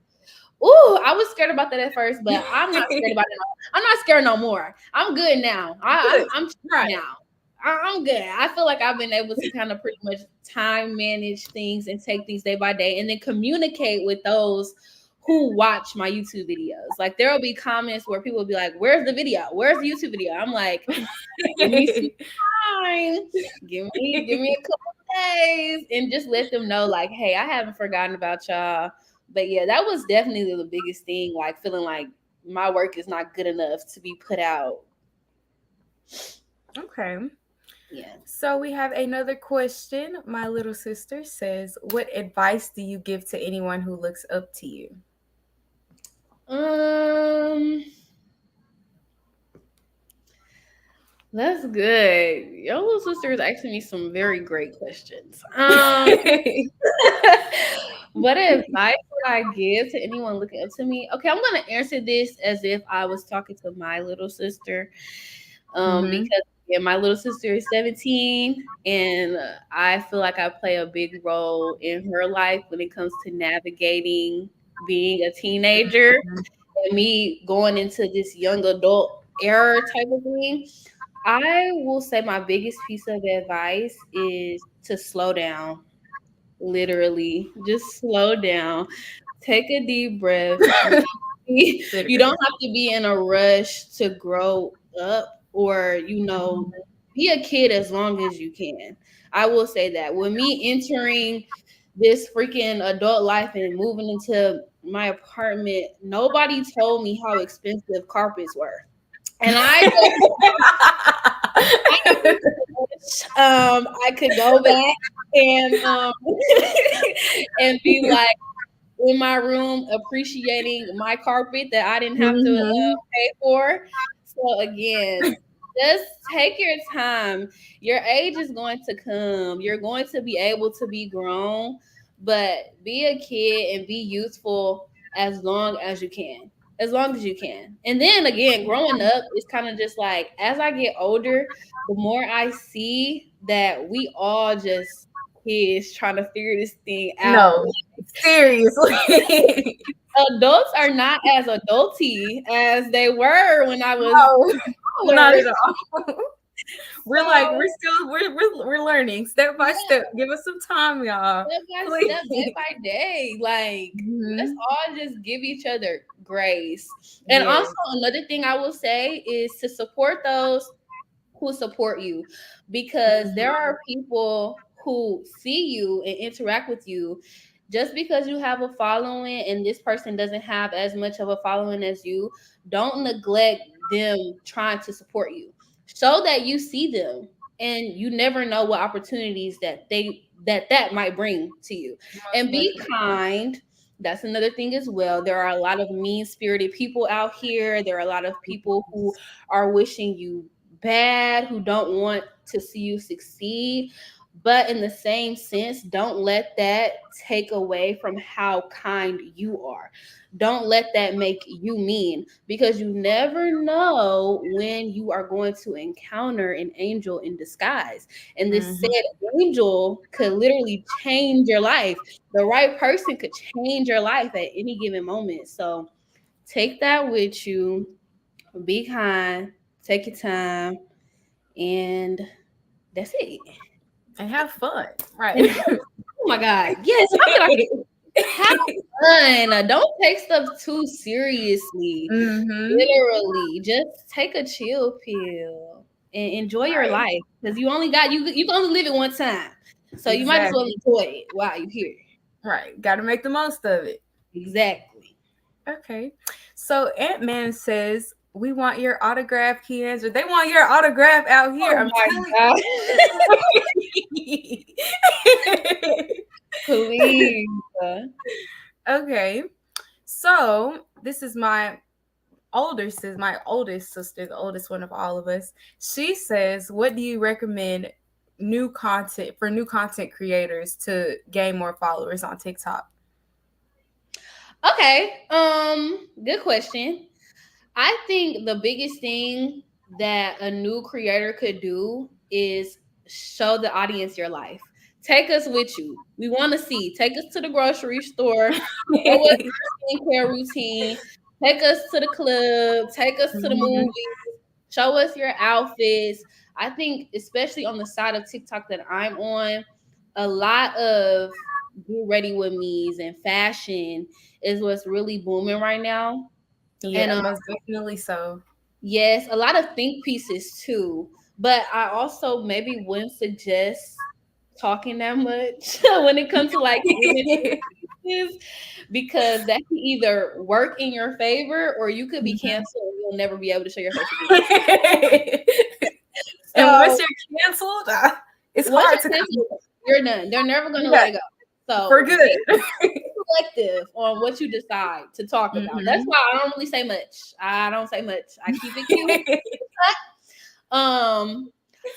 ooh, I was scared about that at first, but I'm not scared about it. I'm not scared no more. I'm good now. I'm sure now. I'm good. I feel like I've been able to kind of pretty much time manage things and take things day by day and then communicate with those who watch my YouTube videos. Like there will be comments where people will be like, "Where's the video? Where's the YouTube video?" I'm like, "Give me some time. Give me a couple of days and just let them know like, hey, I haven't forgotten about y'all." But yeah, that was definitely the biggest thing, like feeling like my work is not good enough to be put out. Okay. Yeah. So we have another question. My little sister says, "What advice do you give to anyone who looks up to you?" That's good. Your little sister is asking me some very great questions. What advice would I give to anyone looking up to me? Okay, I'm gonna answer this as if I was talking to my little sister. Because yeah, my little sister is 17, and I feel like I play a big role in her life when it comes to navigating being a teenager and me going into this young adult era type of thing. I will say my biggest piece of advice is to slow down. Literally, just slow down. Take a deep breath. You don't have to be in a rush to grow up or, be a kid as long as you can. I will say that. With me entering this freaking adult life and moving into my apartment, nobody told me how expensive carpets were. And I could go back and and be like in my room appreciating my carpet that I didn't have to pay for. So again, just take your time. Your age is going to come. You're going to be able to be grown, but be a kid and be youthful as long as you can. As long as you can. And then again, growing up is kind of just like as I get older, the more I see that we all just kids trying to figure this thing out. No, seriously. Adults are not as adulty as they were when I was no, not older. at all. We're learning step by step. Give us some time, y'all. Step by step, day by day. Like let's all just give each other grace. And also another thing I will say is to support those who support you, because there are people who see you and interact with you. Just because you have a following and this person doesn't have as much of a following as you, don't neglect them trying to support you. Show that you see them, and you never know what opportunities that might bring to you. And be kind. That's another thing as well. There are a lot of mean-spirited people out here. There are a lot of people who are wishing you bad, who don't want to see you succeed. But in the same sense, don't let that take away from how kind you are. Don't let that make you mean, because you never know when you are going to encounter an angel in disguise. And this said angel could literally change your life. The right person could change your life at any given moment. So take that with you. Be kind. Take your time. And that's it. And have fun. Right. Oh my God. Yes. Have fun. Don't take stuff too seriously. Literally. Just take a chill pill and enjoy your life. Because you can only live it one time. So you might as well enjoy it while you're here. Right. Gotta make the most of it. Exactly. Okay. So Ant-Man says, "We want your autograph, Keyandra." They want your autograph out here. Oh my God. Please. Okay. So this is my oldest sister, the oldest one of all of us. She says, "What do you recommend new content creators to gain more followers on TikTok?" Okay. Good question. I think the biggest thing that a new creator could do is show the audience your life. Take us with you. We want to see. Take us to the grocery store. Show us your skincare routine. Take us to the club. Take us to the movies. Show us your outfits. I think, especially on the side of TikTok that I'm on, a lot of get ready with me's and fashion is what's really booming right now. And Yeah, most definitely so. yes, a lot of think pieces too. But I also maybe wouldn't suggest talking that much when it comes to like image pieces, because that can either work in your favor or you could be Mhm. canceled and you'll never be able to show your face again. And once So you're canceled, it's once hard to you're come. canceled, you're done. They're never gonna let Yeah, it go. So for good. be selective on what you decide to talk about. That's Mhm. why I don't really say much. I don't say much. I keep it cute. Um.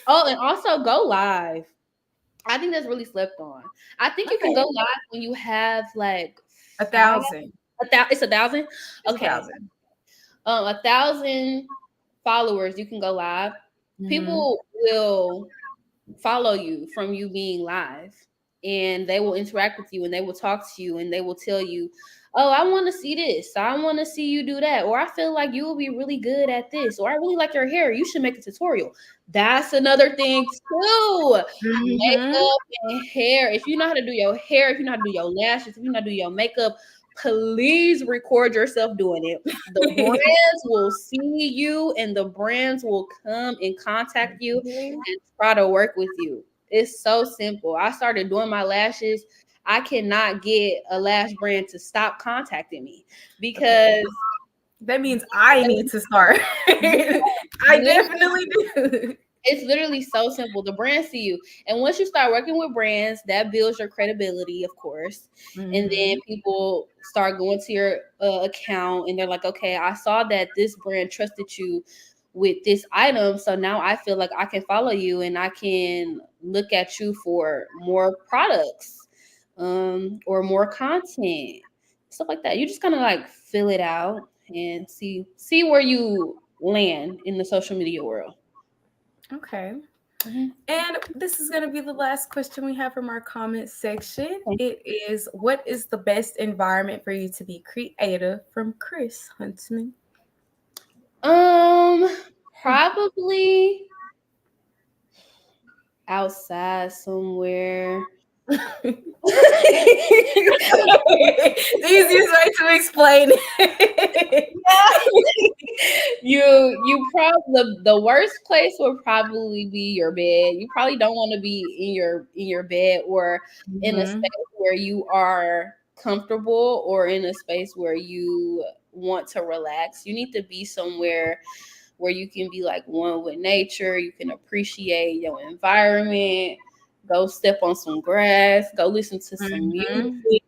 Oh, and also go live. I think that's really slept on. I think you can go Okay, live when you have like a five. thousand. It's 1,000. It's a Okay. thousand. 1,000 followers. You can go live. Mhm. People will follow you from you being live, and they will interact with you and they will talk to you and they will tell you, oh, I want to see this, I want to see you do that, or I feel like you will be really good at this, or I really like your hair, you should make a tutorial. That's another thing too. Mhm. Makeup and hair. If you know how to do your hair, if you know how to do your lashes, if you know how to do your makeup, please record yourself doing it. The brands will see you and the brands will come and contact you and try to work with you. It's so simple. I started doing my lashes. I cannot get a lash brand to stop contacting me Okay, because that means I need to start. I definitely do. it's literally so simple. The brands see you. And once you start working with brands, that builds your credibility, of course. And then Mhm. people start going to your account and they're like, okay, I saw that this brand trusted you with this item. So now I feel like I can follow you and I can look at you for more products, or more content, stuff like that. You just kind of like fill it out and see where you land in the social media world. Okay. Mhm. And this is going to be the last question we have from our comment section. Okay. It is, what is the best environment for you to be creative, from Chris Huntsman? Um, Probably outside somewhere. The easiest way to explain it. You probably the worst place would probably be your bed. You probably don't want to be in your bed or in a Mhm. space where you are comfortable or in a space where you want to relax. You need to be somewhere where you can be like one with nature, you can appreciate your environment, go step on some grass, go listen to some Mhm. music,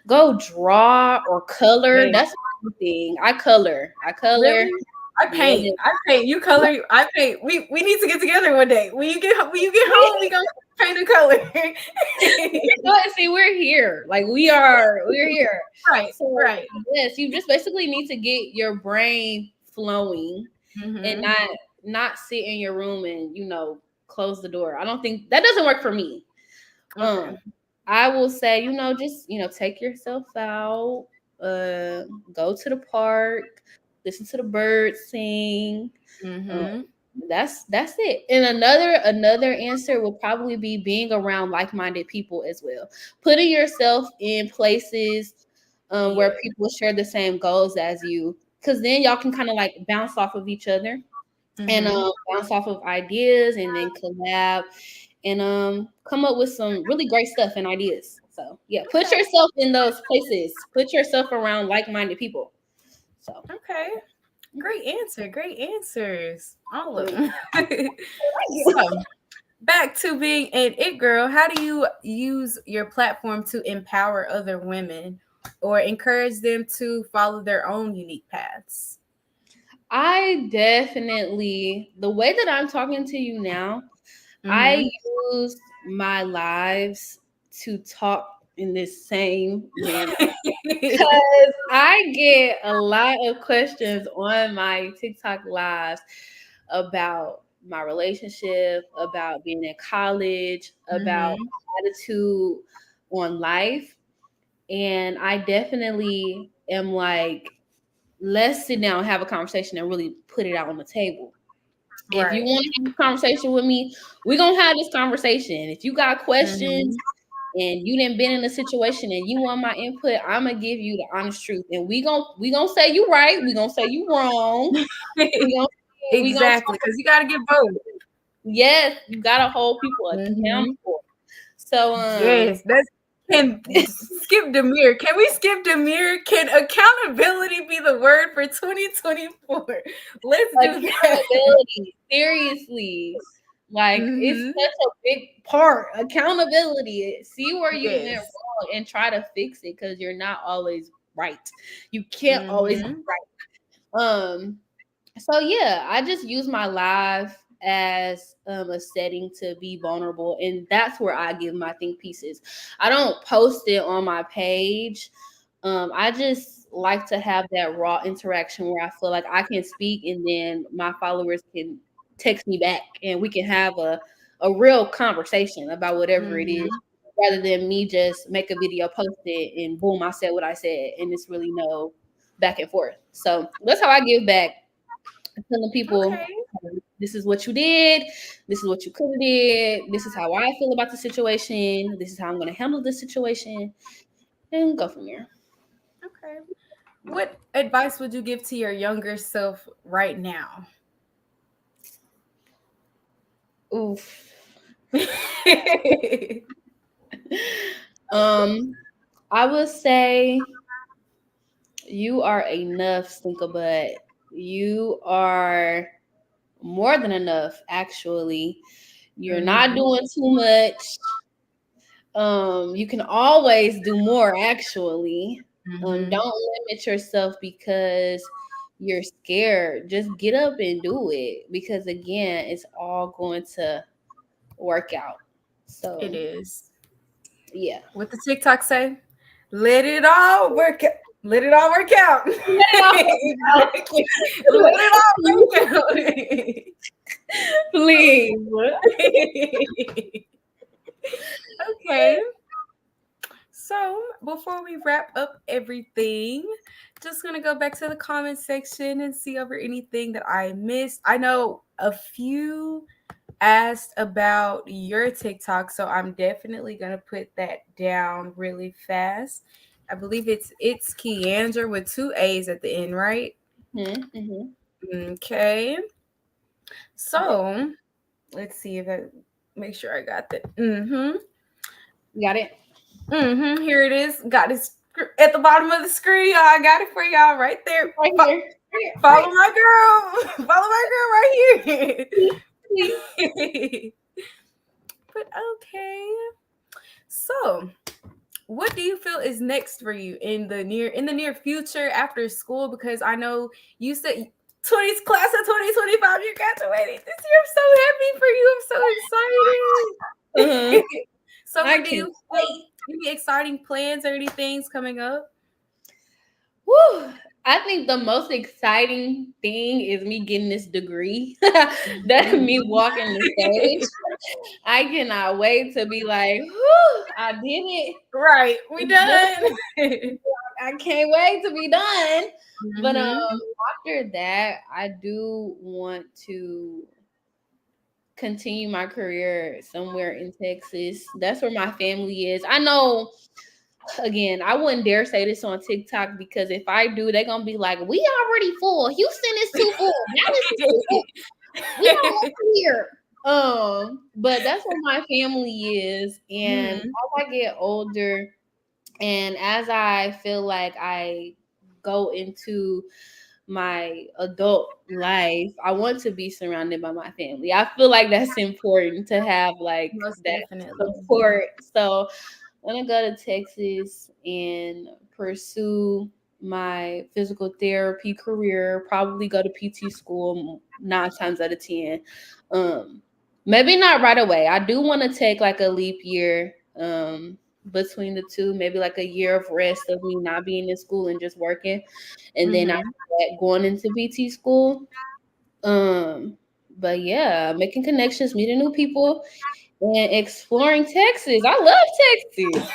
go draw or color. Wait, That's one thing. I color. I color. really? I Yeah. paint. I paint. You color. I paint. We need to get together one day. When you get home, we gonna paint and color. See, we're here. Like we're here. Right. So Right. yes, you just basically need to get your brain flowing and Mhm. not sit in your room and close the door. I don't think that doesn't work for me. Okay. Um, I will say, just take yourself out, uh, go to the park, listen to the birds sing. Um, Mhm. that's it. And another answer would probably be being around like-minded people as well. Putting yourself in places Yeah. where people share the same goals as you, because then y'all can kind of like bounce off of each other and Mhm. bounce off of ideas and then collab and come up with some really great stuff and ideas. So yeah, put Okay. yourself in those places. Put yourself around like-minded people. So Okay. Great answer. Great answers. All of thank them. So, back to being an it girl, how do you use your platform to empower other women or encourage them to follow their own unique paths? I definitely, the way that I'm talking to you now, I Mm-hmm. use my lives to talk in this same manner. Because I get a lot of questions on my TikTok lives about my relationship, about being in college, about Mm-hmm. my attitude on life. And I definitely am like, let's sit down and have a conversation and really put it out on the table. If you Right. want to have a conversation with me, we're gonna have this conversation. If you got questions Mhm. and you didn't been in a situation and you want my input, I'm gonna give you the honest truth. And we gonna say you right, we gonna say you wrong. We gonna Exactly, because you got to get both. yes, you gotta hold people Mhm. accountable. So Yes, that's can skip Demir. Can we skip Demir? Can accountability be the word for 2024? Let's do that. accountability, seriously. Like it's Hmm. such a big part. Accountability. See where you went Yes. wrong and try to fix it because you're not always right. You can't always be Hmm. right. So yeah, I just use my live as a setting to be vulnerable, and that's where I give my think pieces. I don't post it on my page. I just like to have that raw interaction where I feel like I can speak, and then my followers can text me back, and we can have a real conversation about whatever it is, Hmm. rather than me just make a video, post it, and boom, I said what I said, and it's really no back and forth. So that's how I give back, telling people Okay. this is what you did, this is what you could have did, this is how I feel about the situation, this is how I'm going to handle this situation, and go from there. Okay. What advice would you give to your younger self right now? Oof. um, I would say you are enough, stinker butt. You are more than enough, actually. You're not Hmm. doing too much. You can always do more, actually. Hmm. Don't limit yourself because you're scared. Just get up and do it because again, it's all going to work out. It So is. yeah. What the TikTok say? Let it all work out. Let it all work out. Let it all out. Exactly. Let it all work Please. out. Okay. So before we wrap up everything, just gonna go back to the comment section and see over anything that I missed. I know a few asked about your TikTok, so I'm definitely gonna put that down really fast. I believe it's Keyandra with two A's at the end, right? Mm-hmm. Okay. Yep. So let's see if I make sure I got that. Mm-hmm. You got it? Mm-hmm. Here it is. Got it at the bottom of the screen. Y'all. I got it for y'all right there. Right here. Right here. Follow Right. my girl. Follow my girl right here. Please. Please. But okay. So, what do you feel is next for you in the near future after school? Because I know you said 20's class of 2025, you're graduating this year. I'm so happy for you. I'm so Uh-huh. excited. So, I what do can you feel? wait. Any exciting plans or anything's coming up? Whew. I think the most exciting thing is me getting this degree. That me Mhm. walking the stage. I cannot wait to be like, whew, I did it. Right, we done. I can't wait to be done. But Hmm. after that, I do want to continue my career somewhere in Texas. That's where my family is. I know, again, I wouldn't dare say this on TikTok because if I do, they're gonna be like, "We already full. Houston is too full. Dallas is too full. We don't want you here." But that's where my family is, and Hmm. as I get older, and as I feel like I go into my adult life, I want to be surrounded by my family. I feel like that's important to have like Most that definitely. support. So I'm gonna go to Texas and pursue my physical therapy career, probably go to PT school 9 times out of 10. Um, Maybe not right away. I do want to take like a leap year between the two, maybe like a year of rest of me not being in school and just working. And then after Hmm. that, going into PT school. Um, but yeah, making connections, meeting new people, and exploring Texas. I love Texas.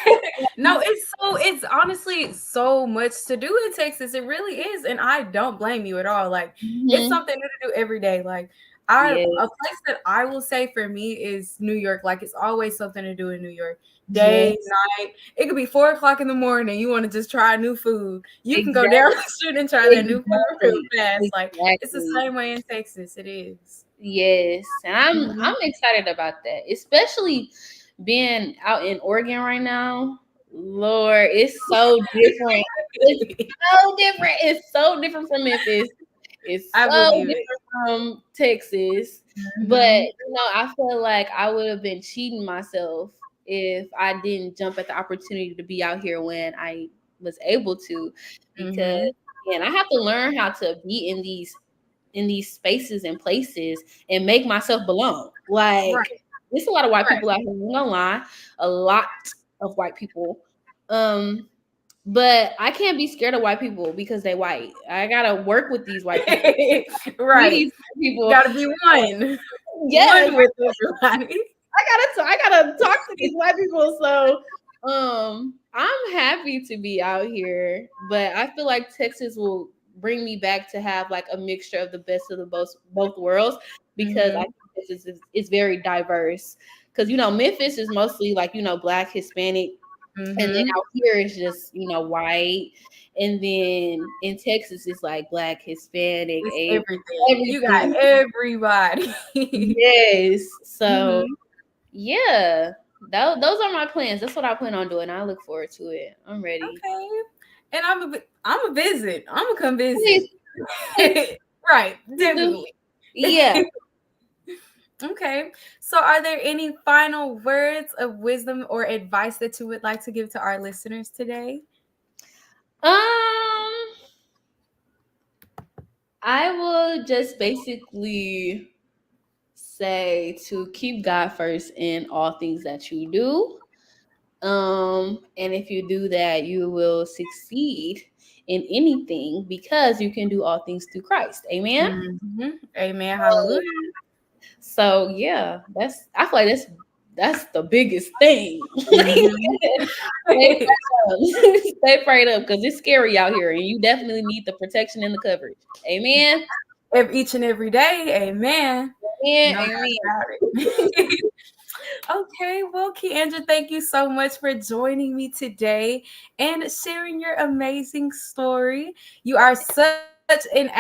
No, it's honestly so much to do in Texas. It really is. And I don't blame you at all. Like, it's Mhm. something new to do every day. Like, A Yes, place that I will say for me is New York. Like it's always something to do in New York. Day, yes, night. It could be 4 o'clock in the morning. You want to just try new food. You can go exactly, down the street and try that new food real exactly, fast. Like it's the exactly. same way in Texas. It is. Yes, and I'm Mhm. excited about that, especially being out in Oregon right now. Lord, it's so different. It's so different. It's so different from Memphis. It's I so believe it. different from Texas. But Mhm. I feel like I would have been cheating myself if I didn't jump at the opportunity to be out here when I was able to, because Mhm. and I have to learn how to be in these spaces and places and make myself belong. Right. Like there's a lot of white Right. people out here, I'm not gonna lie, a lot of white people. Um, but I can't be scared of white people because they white. I gotta work with these white people. Right. These white people, Got to be one. yes, One with everybody. I gotta talk to these white people. So I'm happy to be out here, but I feel like Texas will bring me back to have like a mixture of the best of the both worlds, because I Mhm. think this is very diverse. Because Memphis is mostly like Black, Hispanic, and then Mhm. out here is just white, and then in Texas it's like Black, Hispanic, It's Asian, everything. You got everything. everybody. Yes, so Mhm. yeah, those are my plans. That's what I plan on doing. I look forward to it. I'm ready. Okay. And I'm a visit. I'm gonna come visit. Please, please, Right, please do. definitely. Yeah. Okay. So are there any final words of wisdom or advice that you would like to give to our listeners today? Um, I will just basically say to keep God first in all things that you do. And if you do that, you will succeed in anything because you can do all things through Christ. Amen. Mhm. Amen. Hallelujah. So yeah, I feel like that's the biggest thing. Mhm. Stay prayed up. Stay prayed up because it's scary out here, and you definitely need the protection and the coverage. Amen. Each and every day. Amen. Amen. No doubt about it. Okay, well, Keyandra, thank you so much for joining me today and sharing your amazing story. You are such an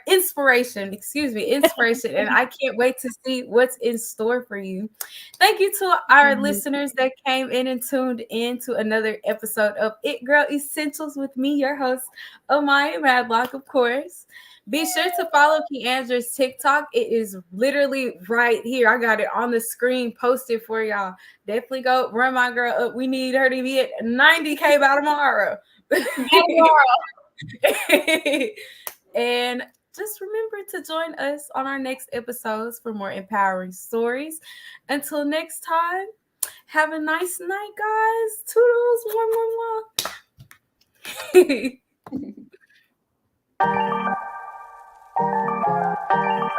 inspiration, and I can't wait to see what's in store for you. Thank you to our Amen. listeners that came in and tuned in to another episode of It Girl Essentials with me, your host, Amya Madlock, of course. Be sure to follow Keyandra's TikTok. It is literally right here. I got it on the screen posted for y'all. Definitely go run my girl up. We need her to be at 90K by tomorrow. And just remember to join us on our next episodes for more empowering stories. Until next time, have a nice night, guys. Toodles. Mwah, mwah, mwah.